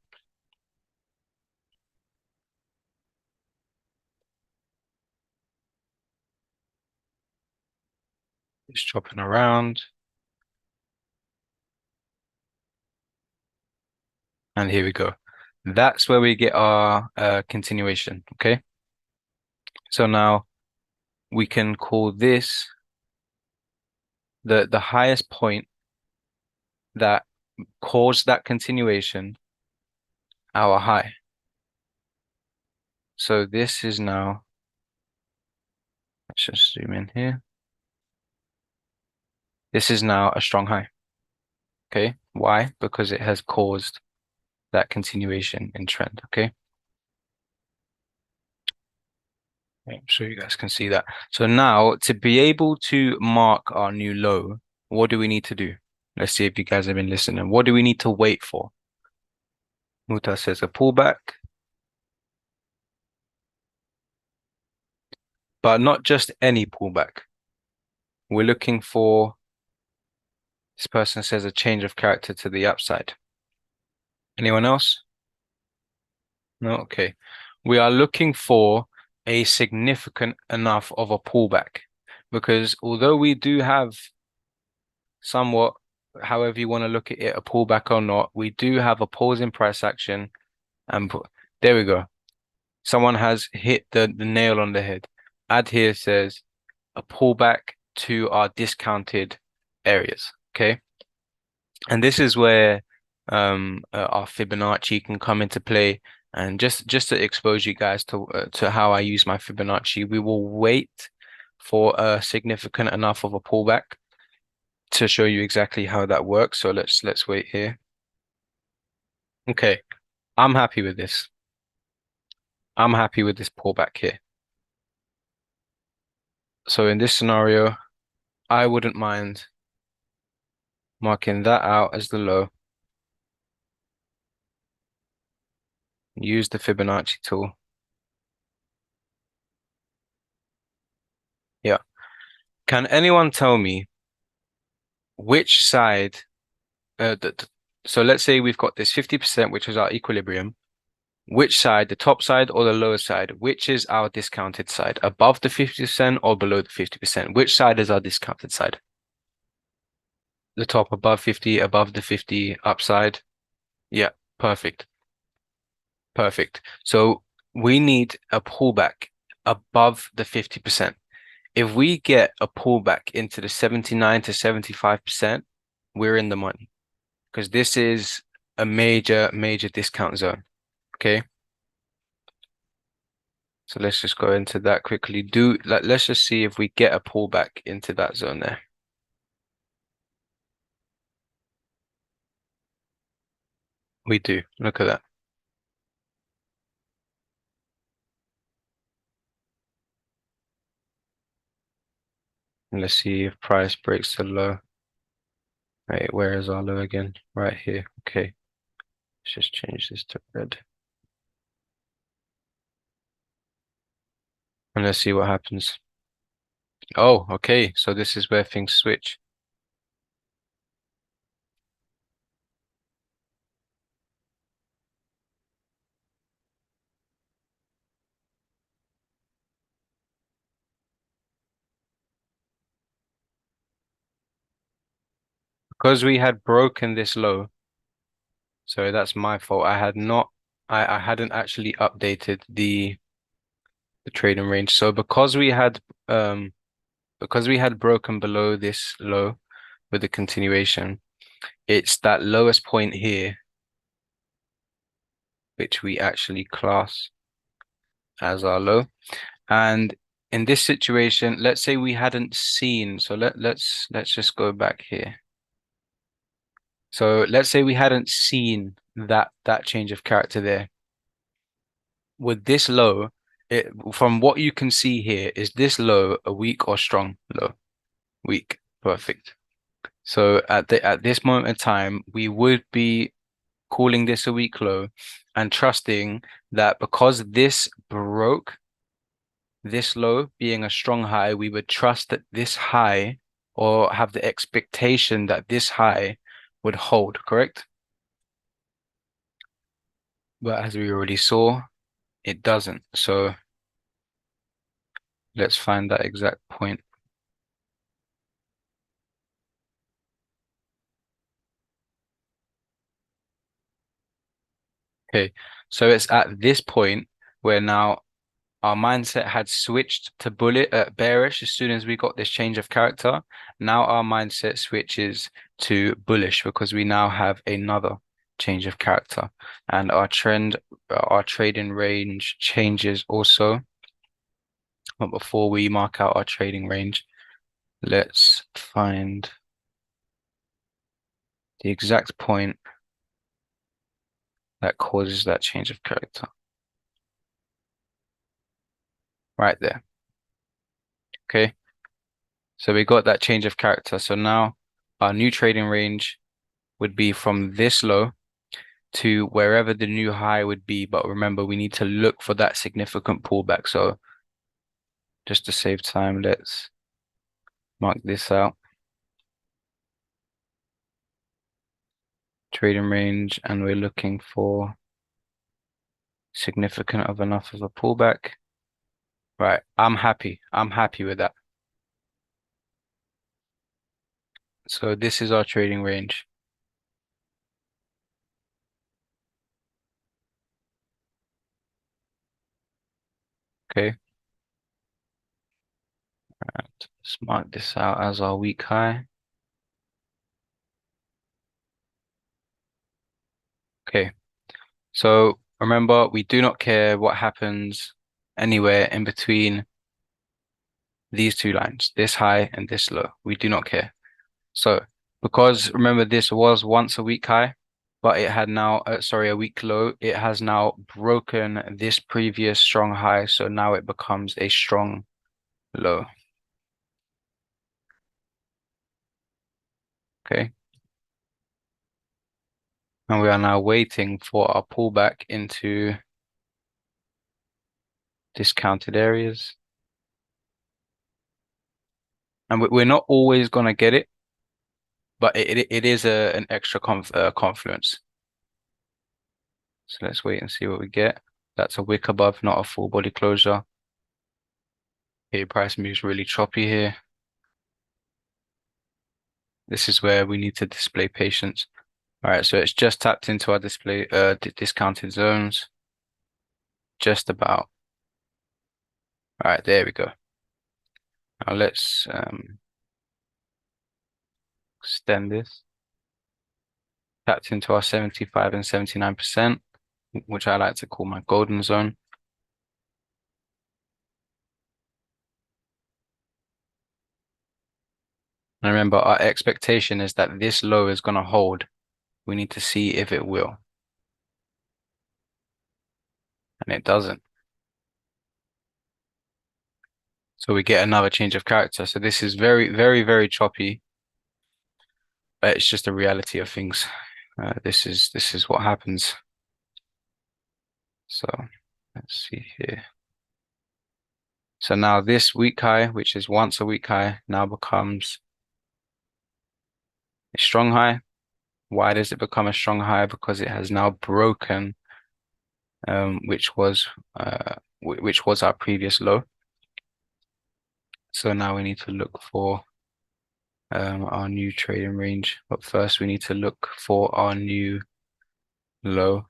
It's chopping around. And here we go. That's where we get our continuation, okay? So now we can call this the highest point that caused that continuation our high. So this is now, let's just zoom in here. This is now a strong high, okay? Why? Because it has caused that continuation in trend, okay? I'm sure you guys can see that. So now to be able to mark our new low, what do we need to do? Let's see if you guys have been listening. What do we need to wait for? Muta says a pullback, but not just any pullback. We're looking for, this person says, a change of character to the upside. Anyone else? No? Okay. We are looking for a significant enough of a pullback because although we do have somewhat, however you want to look at it, a pullback or not, we do have a pause in price action and there we go. Someone has hit the nail on the head. Ad here says a pullback to our discounted areas. Okay. And this is where our Fibonacci can come into play. And just to expose you guys to how I use my Fibonacci, we will wait for a significant enough of a pullback to show you exactly how that works. So let's wait here. Okay, I'm happy with this. I'm happy with this pullback here. So in this scenario, I wouldn't mind marking that out as the low. Use the Fibonacci tool. Yeah. Can anyone tell me which side, so let's say we've got this 50%, which is our equilibrium. Which side, the top side or the lower side, which is our discounted side? Above the 50% or below the 50%? Which side is our discounted side? The top above 50, above the 50, upside. Yeah, perfect. Perfect. So we need a pullback above the 50%. If we get a pullback into the 79 to 75%, we're in the money because this is a major discount zone. Okay. So let's just go into that quickly. Let's just see if we get a pullback into that zone there. We do. Look at that. And let's see if price breaks the low. Wait, where is our low again? Right here. Okay. Let's just change this to red. And let's see what happens. Oh, okay. So this is where things switch. Because we had broken this low, so that's my fault. I had not I hadn't actually updated the trading range. So because we had broken below this low with the continuation, it's that lowest point here which we actually class as our low. And in this situation, let's say we hadn't seen, so let's just go back here. So let's say we hadn't seen that change of character there. With this low, from what you can see here, is this low a weak or strong low? Weak. Perfect. So at this moment in time, we would be calling this a weak low and trusting that because this broke this low being a strong high, we would trust that this high or have the expectation that this high would hold, correct? But as we already saw, it doesn't. So let's find that exact point. Okay, so it's at this point where now our mindset had switched to bearish as soon as we got this change of character. Now our mindset switches to bullish because we now have another change of character, and our trading range changes also. But before we mark out our trading range, let's find the exact point that causes that change of character. Right there. Okay. So we got that change of character. So now our new trading range would be from this low to wherever the new high would be. But remember, we need to look for that significant pullback. So just to save time, let's mark this out. Trading range, and we're looking for significant of enough of a pullback. Right, I'm happy. I'm happy with that. So this is our trading range. Okay. Right. Let's mark this out as our weak high. Okay. So remember, we do not care what happens anywhere in between these two lines, this high and this low. We do not care. So because remember this was once a weak high, but it had now, sorry, a weak low, it has now broken this previous strong high. So now it becomes a strong low. Okay. And we are now waiting for our pullback into discounted areas. And we're not always going to get it, but it is an extra confluence. So let's wait and see what we get. That's a wick above, not a full body closure. Okay, price moves really choppy here. This is where we need to display patience. All right, so it's just tapped into our discounted zones. Just about. All right, there we go. Now let's extend this. Tapped into our 75 and 79%, which I like to call my golden zone. And remember, our expectation is that this low is going to hold. We need to see if it will. And it doesn't. So we get another change of character. So this is very, very, very choppy, but it's just a reality of things. This is what happens. So let's see here. So now this weak high, which is once a weak high, now becomes a strong high. Why does it become a strong high? Because it has now broken, which was our previous low. So now we need to look for our new trading range. But first we need to look for our new low.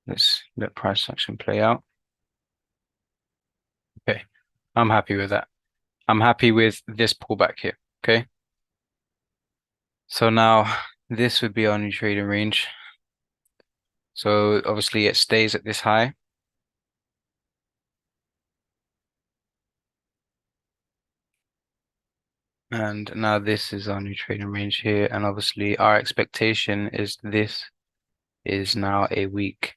Let's let price action play out. Okay, I'm happy with that. I'm happy with this pullback here. Okay. So now this would be our new trading range. So obviously it stays at this high. And now this is our new trading range here. And obviously our expectation is this is now a weak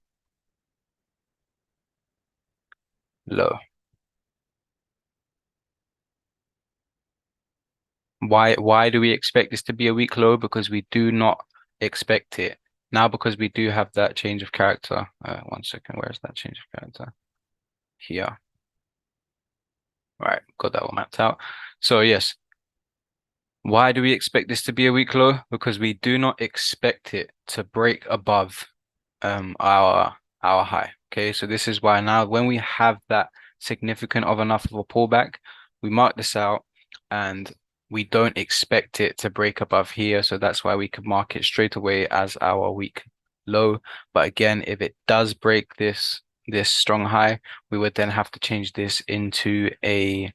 low. Why do we expect this to be a weak low? Because we do not expect it. Now because we do have that change of character. One second, where's that change of character? Here. Right, got that one mapped out. So yes, why do we expect this to be a weak low? Because we do not expect it to break above our high. Okay, so this is why now when we have that significant of enough of a pullback, we mark this out and we don't expect it to break above here. So that's why we could mark it straight away as our weak low. But again, if it does break this strong high, we would then have to change this into a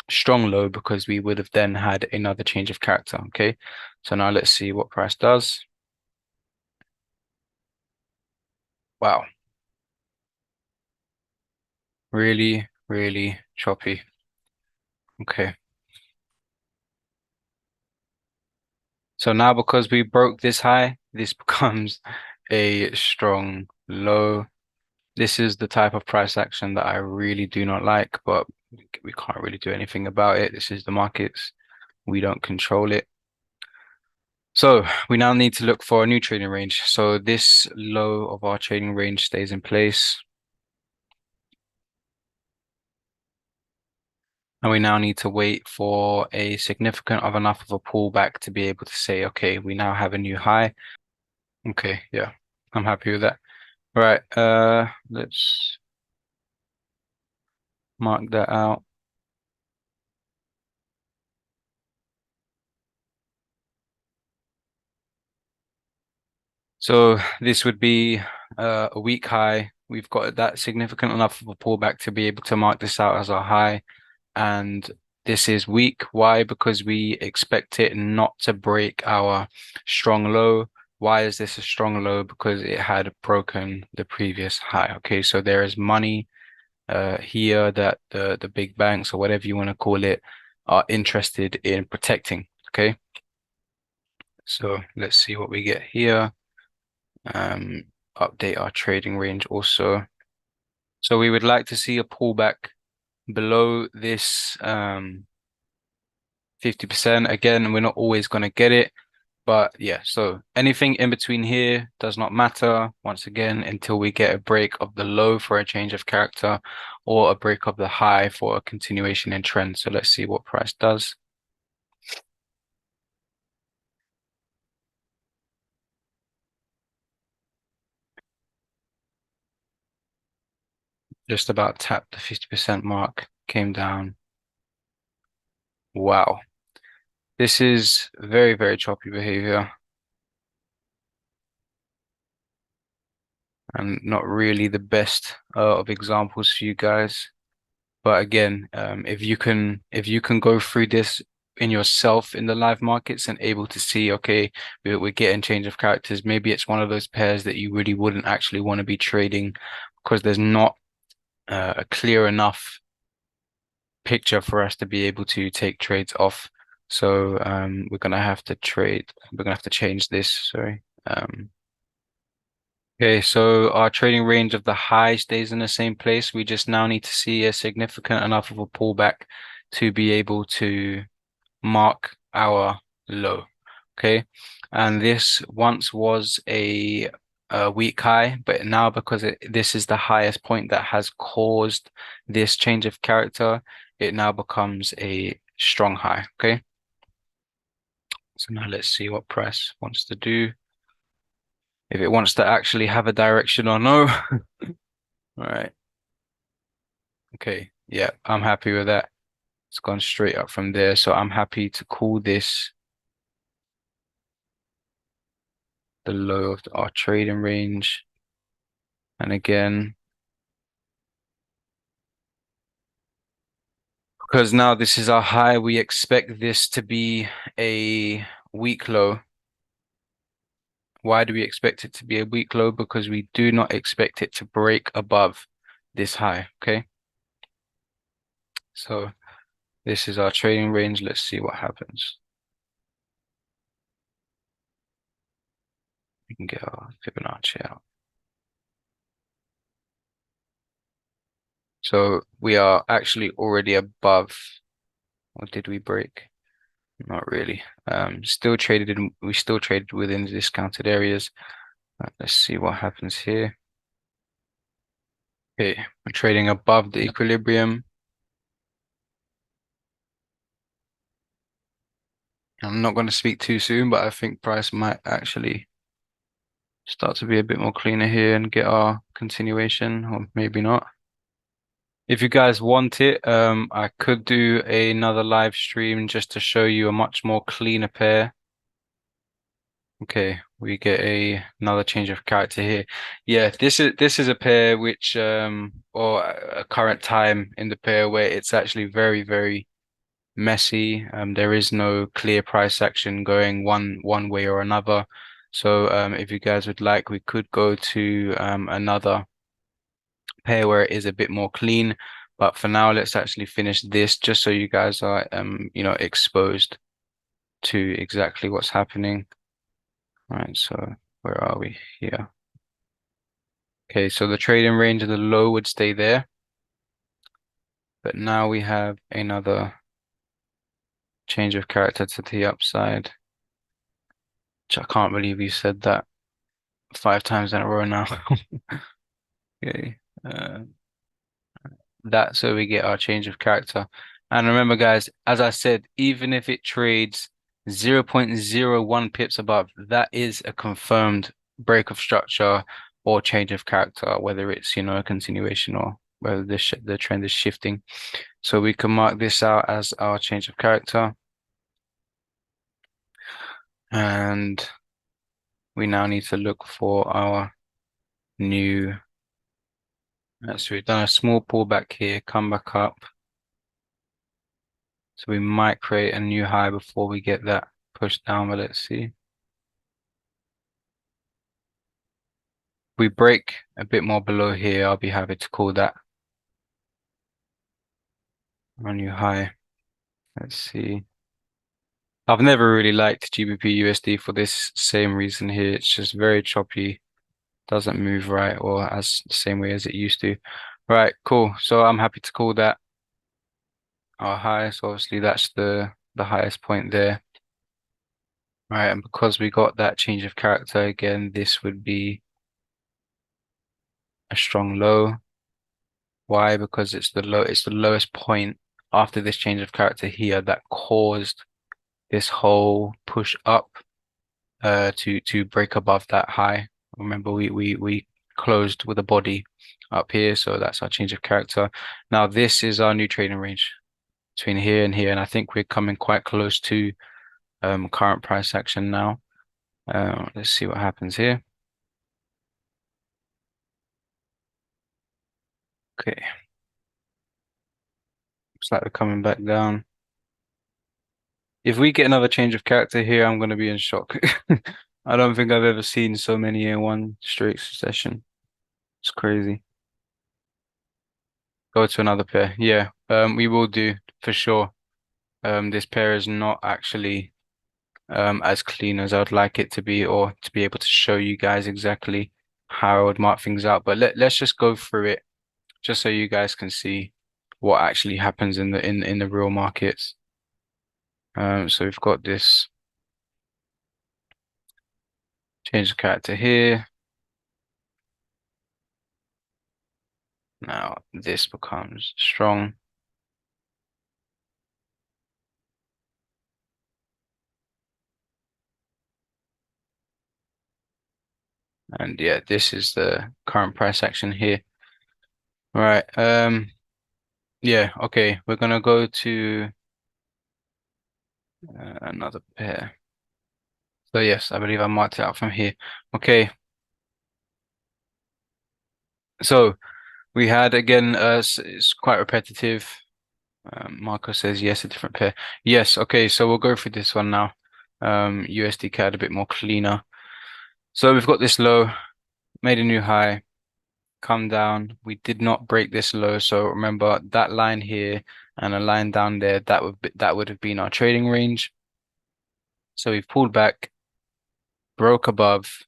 strong low because we would have then had another change of character. Okay, so now let's see what price does. Wow, really, really choppy. Okay, so now because we broke this high, this becomes a strong low. This is the type of price action that I really do not like, but we can't really do anything about it. This is the markets. We don't control it. So we now need to look for a new trading range. So this low of our trading range stays in place. And we now need to wait for a significant of enough of a pullback to be able to say, okay, we now have a new high. Okay, yeah, I'm happy with that. All right, let's mark that out. So this would be a weak high. We've got that significant enough of a pullback to be able to mark this out as our high. And this is weak. Why? Because we expect it not to break our strong low. Why is this a strong low? Because it had broken the previous high. Okay, so there is money here that the big banks or whatever you want to call it are interested in protecting. Okay, so let's see what we get here. Um, update our trading range also. So we would like to see a pullback below this 50%. Again, we're not always going to get it, but yeah, so anything in between here does not matter once again until we get a break of the low for a change of character or a break of the high for a continuation in trend. So let's see what price does. Just about tapped the 50% mark, came down. Wow. This is very, very choppy behavior and not really the best of examples for you guys. But again, if you can go through this in yourself in the live markets and able to see, okay, we're getting change of characters, maybe it's one of those pairs that you really wouldn't actually want to be trading because there's not a clear enough picture for us to be able to take trades off. So we're gonna have to change this, sorry. Okay, so our trading range of the high stays in the same place. We just now need to see a significant enough of a pullback to be able to mark our low. okay? And this once was a weak high, but now because this is the highest point that has caused this change of character, it now becomes a strong high, okay? So now let's see what price wants to do. If it wants to actually have a direction or no. All right. Okay. Yeah, I'm happy with that. It's gone straight up from there. So I'm happy to call this the low of our trading range. And again, because now this is our high, we expect this to be a weak low. Why do we expect it to be a weak low? Because we do not expect it to break above this high, okay? So this is our trading range. Let's see what happens. We can get our Fibonacci out. So we are actually already above. What did we break? Not really. We still traded within the discounted areas. Let's see what happens here. Okay, we're trading above the equilibrium. I'm not going to speak too soon, but I think price might actually start to be a bit more cleaner here and get our continuation, or maybe not. If you guys want it, I could do another live stream just to show you a much more cleaner pair. Okay, we get another change of character here. Yeah, this is a pair which or a current time in the pair where it's actually very, very messy. There is no clear price action going one way or another. So if you guys would like, we could go to another pair where it is a bit more clean. But for now, let's actually finish this just so you guys are exposed to exactly what's happening. All right, so where are we here? Okay, so the trading range of the low would stay there. But now we have another change of character to the upside. Which I can't believe you said that 5 times in a row now. Okay. Uh, that's where we get our change of character. And remember, guys, as I said, even if it trades 0.01 pips above, that is a confirmed break of structure or change of character, whether it's, a continuation or whether the trend is shifting. So we can mark this out as our change of character. And we now need to look for our new. So we've done a small pullback here, come back up. So we might create a new high before we get that pushed down, but let's see. If we break a bit more below here, I'll be happy to call that our new high. Let's see. I've never really liked GBP USD for this same reason here. It's just very choppy, doesn't move right or as the same way as it used to. Right, cool. So I'm happy to call that our high. So obviously that's the highest point there. Right, and because we got that change of character again, this would be a strong low. Why? Because it's the lowest point after this change of character here that caused this whole push up to break above that high. Remember we closed with a body up here, so that's our change of character. Now this is our new trading range between here and here, and I think we're coming quite close to current price action now. Let's see what happens here. Okay, looks like we're coming back down. If we get another change of character here, I'm going to be in shock. I don't think I've ever seen so many in one straight session. It's crazy. Go to another pair. Yeah, we will do for sure. This pair is not actually as clean as I'd like it to be, or to be able to show you guys exactly how I would mark things out. But let's just go through it just so you guys can see what actually happens in the real markets. So we've got this Change the character here. Now this becomes strong. And yeah, this is the current price action here. All right. Yeah, okay. We're gonna go to another pair. So yes, I believe I marked it out from here. Okay. So we had again, it's quite repetitive. Marco says yes, a different pair. Yes, okay, so we'll go through this one now. USD CAD a bit more cleaner. So we've got this low, made a new high, come down. We did not break this low, so remember that line here and a line down there, that would have been our trading range. So we've pulled back, broke above,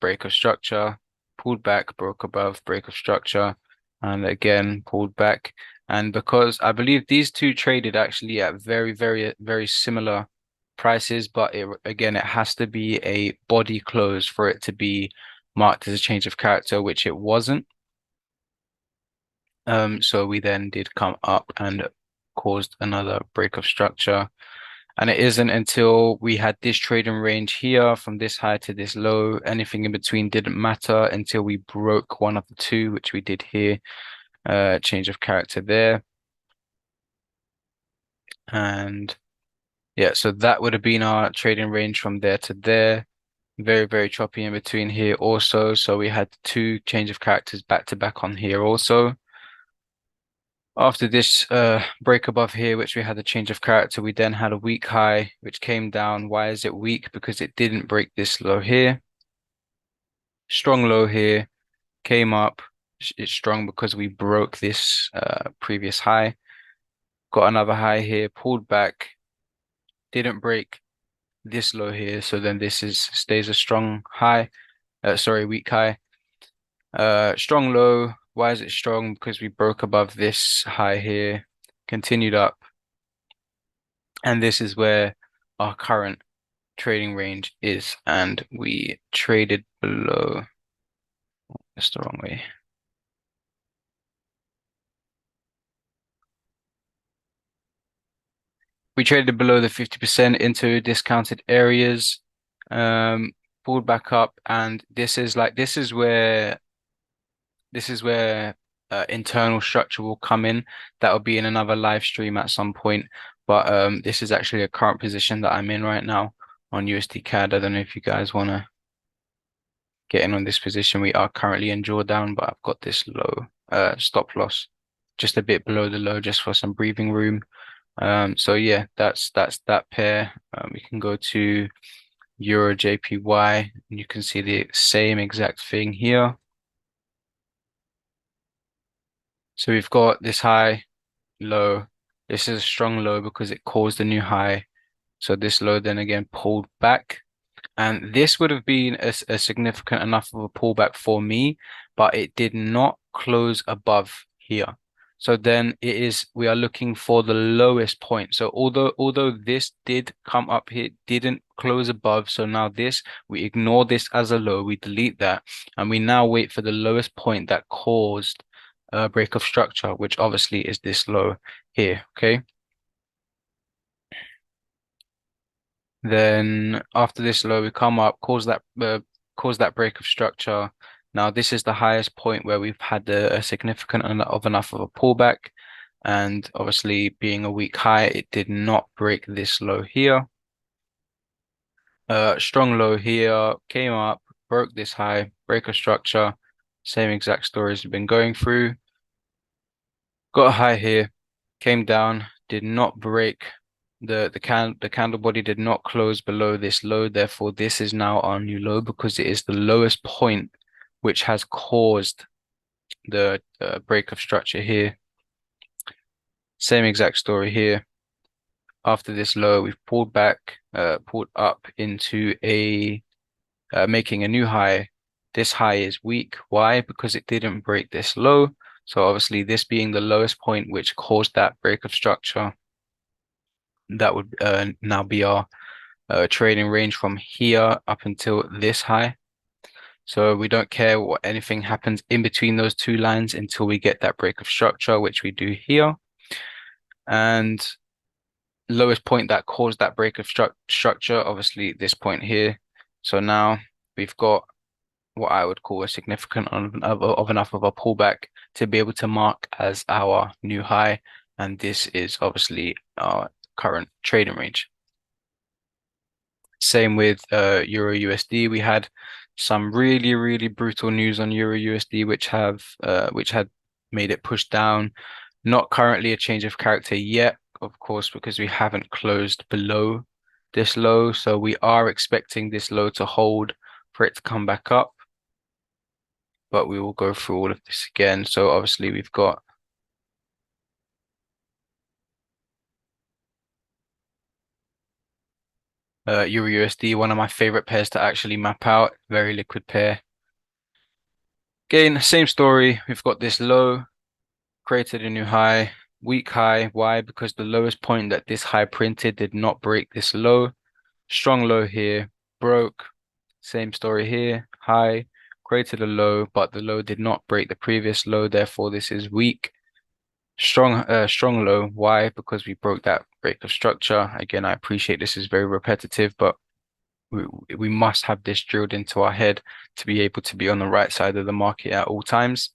break of structure, pulled back, broke above, break of structure, and again pulled back. And because I believe these two traded actually at very similar prices, but again, it has to be a body close for it to be marked as a change of character, which it wasn't. So we then did come up and caused another break of structure. And it isn't until we had this trading range here from this high to this low, anything in between didn't matter until we broke one of the two, which we did here. Change of character there. And yeah, so that would have been our trading range from there to there. Very choppy in between here also. So we had two change of characters back to back on here also. After this break above here, which we had a change of character, we then had a weak high, which came down. Why is it weak? Because it didn't break this low here. Strong low here, came up. It's strong because we broke this previous high. Got another high here, pulled back, didn't break this low here. So then this is stays a strong high. Sorry, weak high. Strong low. Why is it strong? Because we broke above this high here, continued up. And this is where our current trading range is. And we traded below. That's the wrong way. We traded below the 50% into discounted areas, um, pulled back up, and this is where internal structure will come in. That will be in another live stream at some point. But this is actually a current position that I'm in right now on USD CAD. I don't know if you guys want to get in on this position. We are currently in drawdown, but I've got this low stop loss just a bit below the low just for some breathing room. So yeah, that's that pair. We can go to Euro JPY and you can see the same exact thing here. So we've got this high, low. This is a strong low because it caused a new high. So this low then again pulled back. And this would have been a significant enough of a pullback for me, but it did not close above here. So then we are looking for the lowest point. So although this did come up here, didn't close above. So now we ignore this as a low, we delete that, and we now wait for the lowest point that caused a break of structure, which obviously is this low here. Okay. Then after this low, we come up, cause that break of structure. Now this is the highest point where we've had a significant enough of a pullback, and obviously being a weak high, it did not break this low here. Strong low here, came up, broke this high, break of structure. Same exact stories we've been going through. Got a high here, came down, did not break the candle body did not close below this low. Therefore, this is now our new low because it is the lowest point which has caused the break of structure here. Same exact story here. After this low, we've pulled back, pulled up into making a new high. This high is weak. Why? Because it didn't break this low. So obviously this being the lowest point which caused that break of structure, that would now be our trading range from here up until this high. So we don't care what anything happens in between those two lines until we get that break of structure, which we do here. And lowest point that caused that break of structure, obviously this point here. So now we've got what I would call a significant of enough of a pullback to be able to mark as our new high. And this is obviously our current trading range. Same with Euro USD. We had some really brutal news on Euro USD, which had made it push down. Not currently a change of character yet, of course, because we haven't closed below this low. So we are expecting this low to hold for it to come back up. But we will go through all of this again. So obviously we've got Euro USD, one of my favorite pairs to actually map out, very liquid pair. Again, same story. We've got this low, created a new high, weak high. Why? Because the lowest point that this high printed did not break this low. Strong low here, broke. Same story here, high, created a low, but the low did not break the previous low. Therefore, this is weak. Strong low. Why? Because we broke that break of structure. Again, I appreciate this is very repetitive, but we must have this drilled into our head to be able to be on the right side of the market at all times.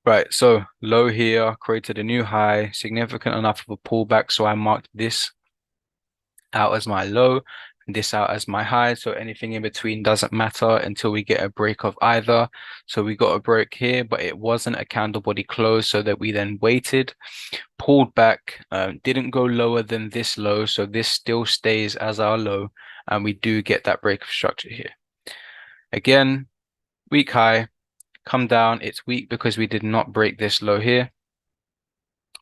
Right, so low here, created a new high, significant enough of a pullback. So I marked this out as my low, and this out as my high. So anything in between doesn't matter until we get a break of either. So we got a break here, but it wasn't a candle body close, so that we then waited, pulled back, didn't go lower than this low. So this still stays as our low, and we do get that break of structure here. Again, weak high, come down. It's weak because we did not break this low here.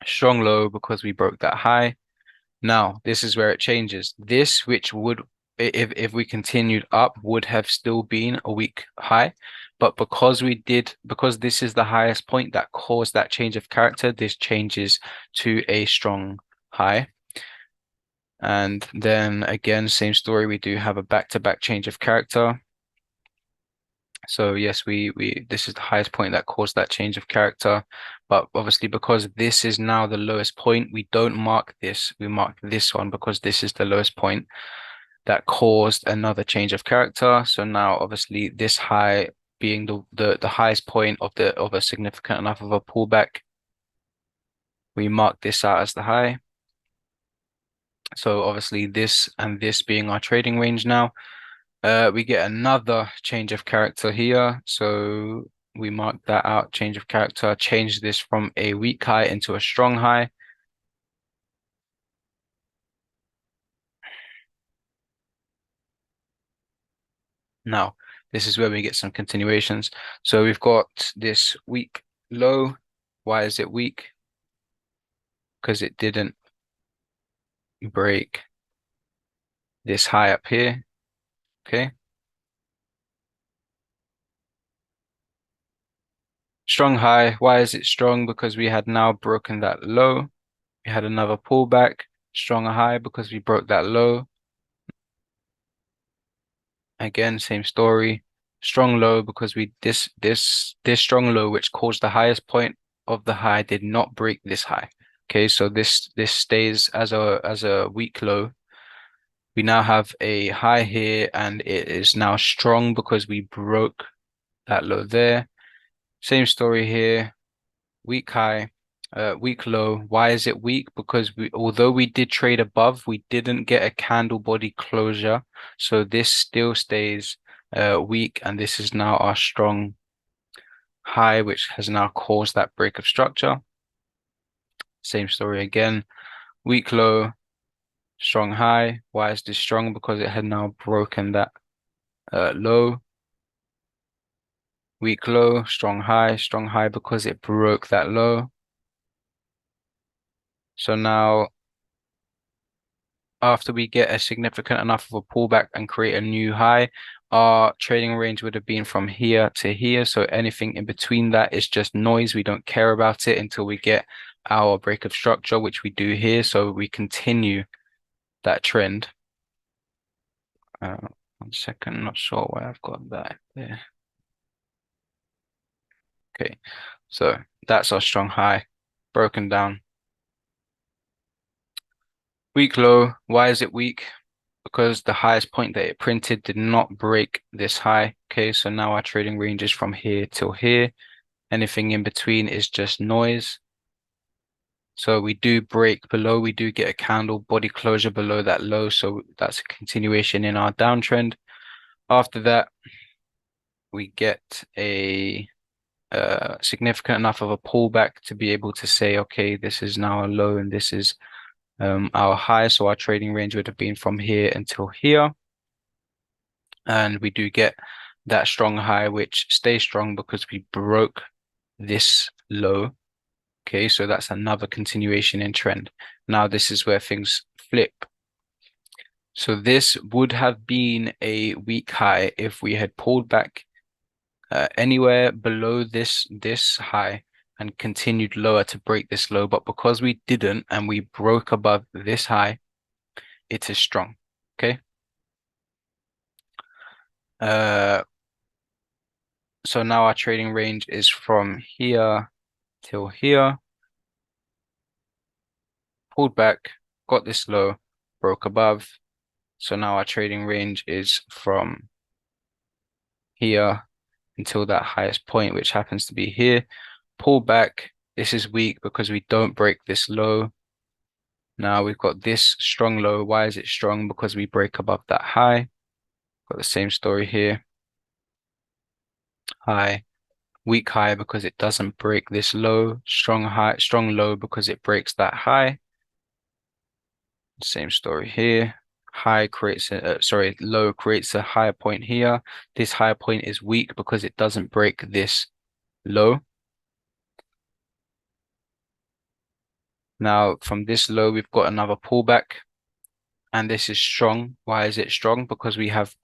Strong low because we broke that high. Now, this is where it changes. This, which would, if we continued up, would have still been a weak high. But because this is the highest point that caused that change of character, this changes to a strong high. And then again, same story. We do have a back-to-back change of character. So yes, this is the highest point that caused that change of character. But obviously, because this is now the lowest point, we don't mark this. We mark this one because this is the lowest point that caused another change of character. So now obviously this high being the highest point of a significant enough of a pullback, we mark this out as the high. So obviously this and this being our trading range now. We get another change of character here. So we mark that out, change of character, change this from a weak high into a strong high. Now, this is where we get some continuations. So we've got this weak low. Why is it weak? Because it didn't break this high up here. Okay. Strong high. Why is it strong? Because we had now broken that low. We had another pullback. Stronger high because we broke that low. Again, same story. Strong low because this strong low, which caused the highest point of the high, did not break this high. Okay, so this stays as a weak low. We now have a high here, and it is now strong because we broke that low there. Same story here. Weak high, weak low. Why is it weak? Because although we did trade above, we didn't get a candle body closure. So this still stays weak, and this is now our strong high, which has now caused that break of structure. Same story again. Weak low, strong high. Why is this strong? Because it had now broken that low. Weak low, strong high because it broke that low. So now after we get a significant enough of a pullback and create a new high, our trading range would have been from here to here. So anything in between that is just noise. We don't care about it until we get our break of structure, which we do here. So we continue that trend. Uh, 1 second, not sure why I've got that there. Okay, so that's our strong high broken down. Weak low. Why is it weak? Because the highest point that it printed did not break this high. Okay, so now our trading range is from here till here. Anything in between is just noise. So we do break below, we do get a candle body closure below that low. So that's a continuation in our downtrend. After that, we get a significant enough of a pullback to be able to say, okay, this is now a low and this is our high. So our trading range would have been from here until here. And we do get that strong high, which stays strong because we broke this low. Okay, so that's another continuation in trend. Now this is where things flip. So this would have been a weak high if we had pulled back anywhere below this high and continued lower to break this low. But because we didn't and we broke above this high, it is strong. Okay. So now our trading range is from here till here. Pulled back, got this low, broke above. So now our trading range is from here until that highest point, which happens to be here. Pull back. This is weak because we don't break this low. Now we've got this strong low. Why is it strong? Because we break above that high. Got the same story here. High, weak high because it doesn't break this low. Strong high, strong low because it breaks that high. Same story here. High creates a, low creates a higher point here. This higher point is weak because it doesn't break this low. Now from this low, we've got another pullback. And this is strong. Why is it strong? Because we have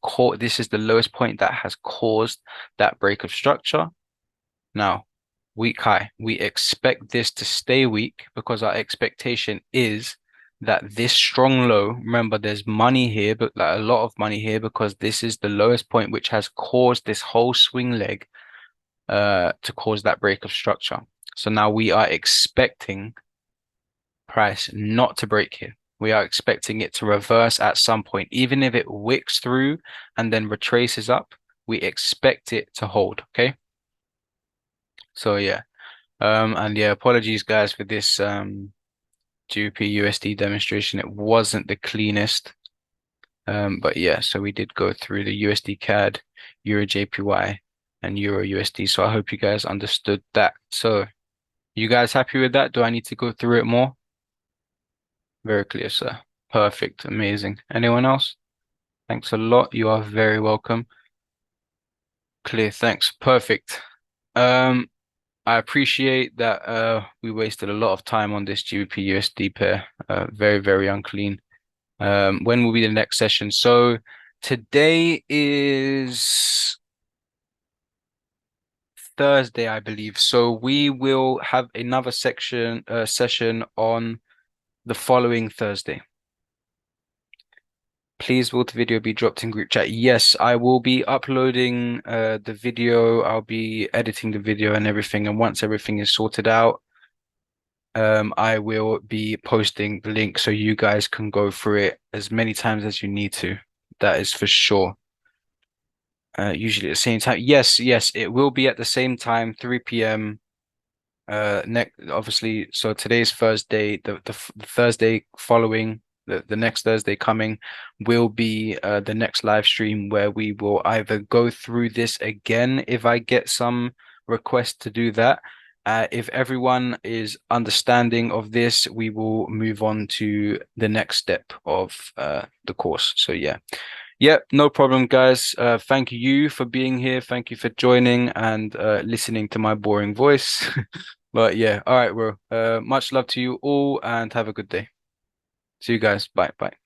caught, this is the lowest point that has caused that break of structure. Now, weak high. We expect this to stay weak because our expectation is that this strong low, remember there's money here, but like a lot of money here because this is the lowest point which has caused this whole swing leg to cause that break of structure. So now we are expecting price not to break here. We are expecting it to reverse at some point. Even if it wicks through and then retraces up, we expect it to hold, okay? So yeah. And yeah, apologies guys for this GBP USD demonstration. It wasn't the cleanest. But yeah, so we did go through the USD CAD, Euro JPY, and Euro USD. So I hope you guys understood that. So you guys happy with that? Do I need to go through it more? Very clear, sir. Perfect. Amazing. Anyone else? Thanks a lot. You are very welcome. Clear. Thanks. Perfect. I appreciate that we wasted a lot of time on this GBP USD pair. Very, very unclean. When will be the next session? So today is Thursday, I believe. So we will have another session on the following Thursday. Please will the video be dropped in group chat? Yes, I will be uploading the video. I'll be editing the video and everything. And once everything is sorted out, I will be posting the link so you guys can go through it as many times as you need to. That is for sure. Usually at the same time. Yes, it will be at the same time, 3 p.m. Next, obviously, so today's Thursday, the Thursday following, the next Thursday coming will be the next live stream where we will either go through this again if I get some request to do that. If everyone is understanding of this, we will move on to the next step of the course. So yeah. Yep, no problem, guys. Thank you for being here. Thank you for joining and listening to my boring voice. But yeah, all right, bro. Much love to you all and have a good day. See you guys. Bye. Bye.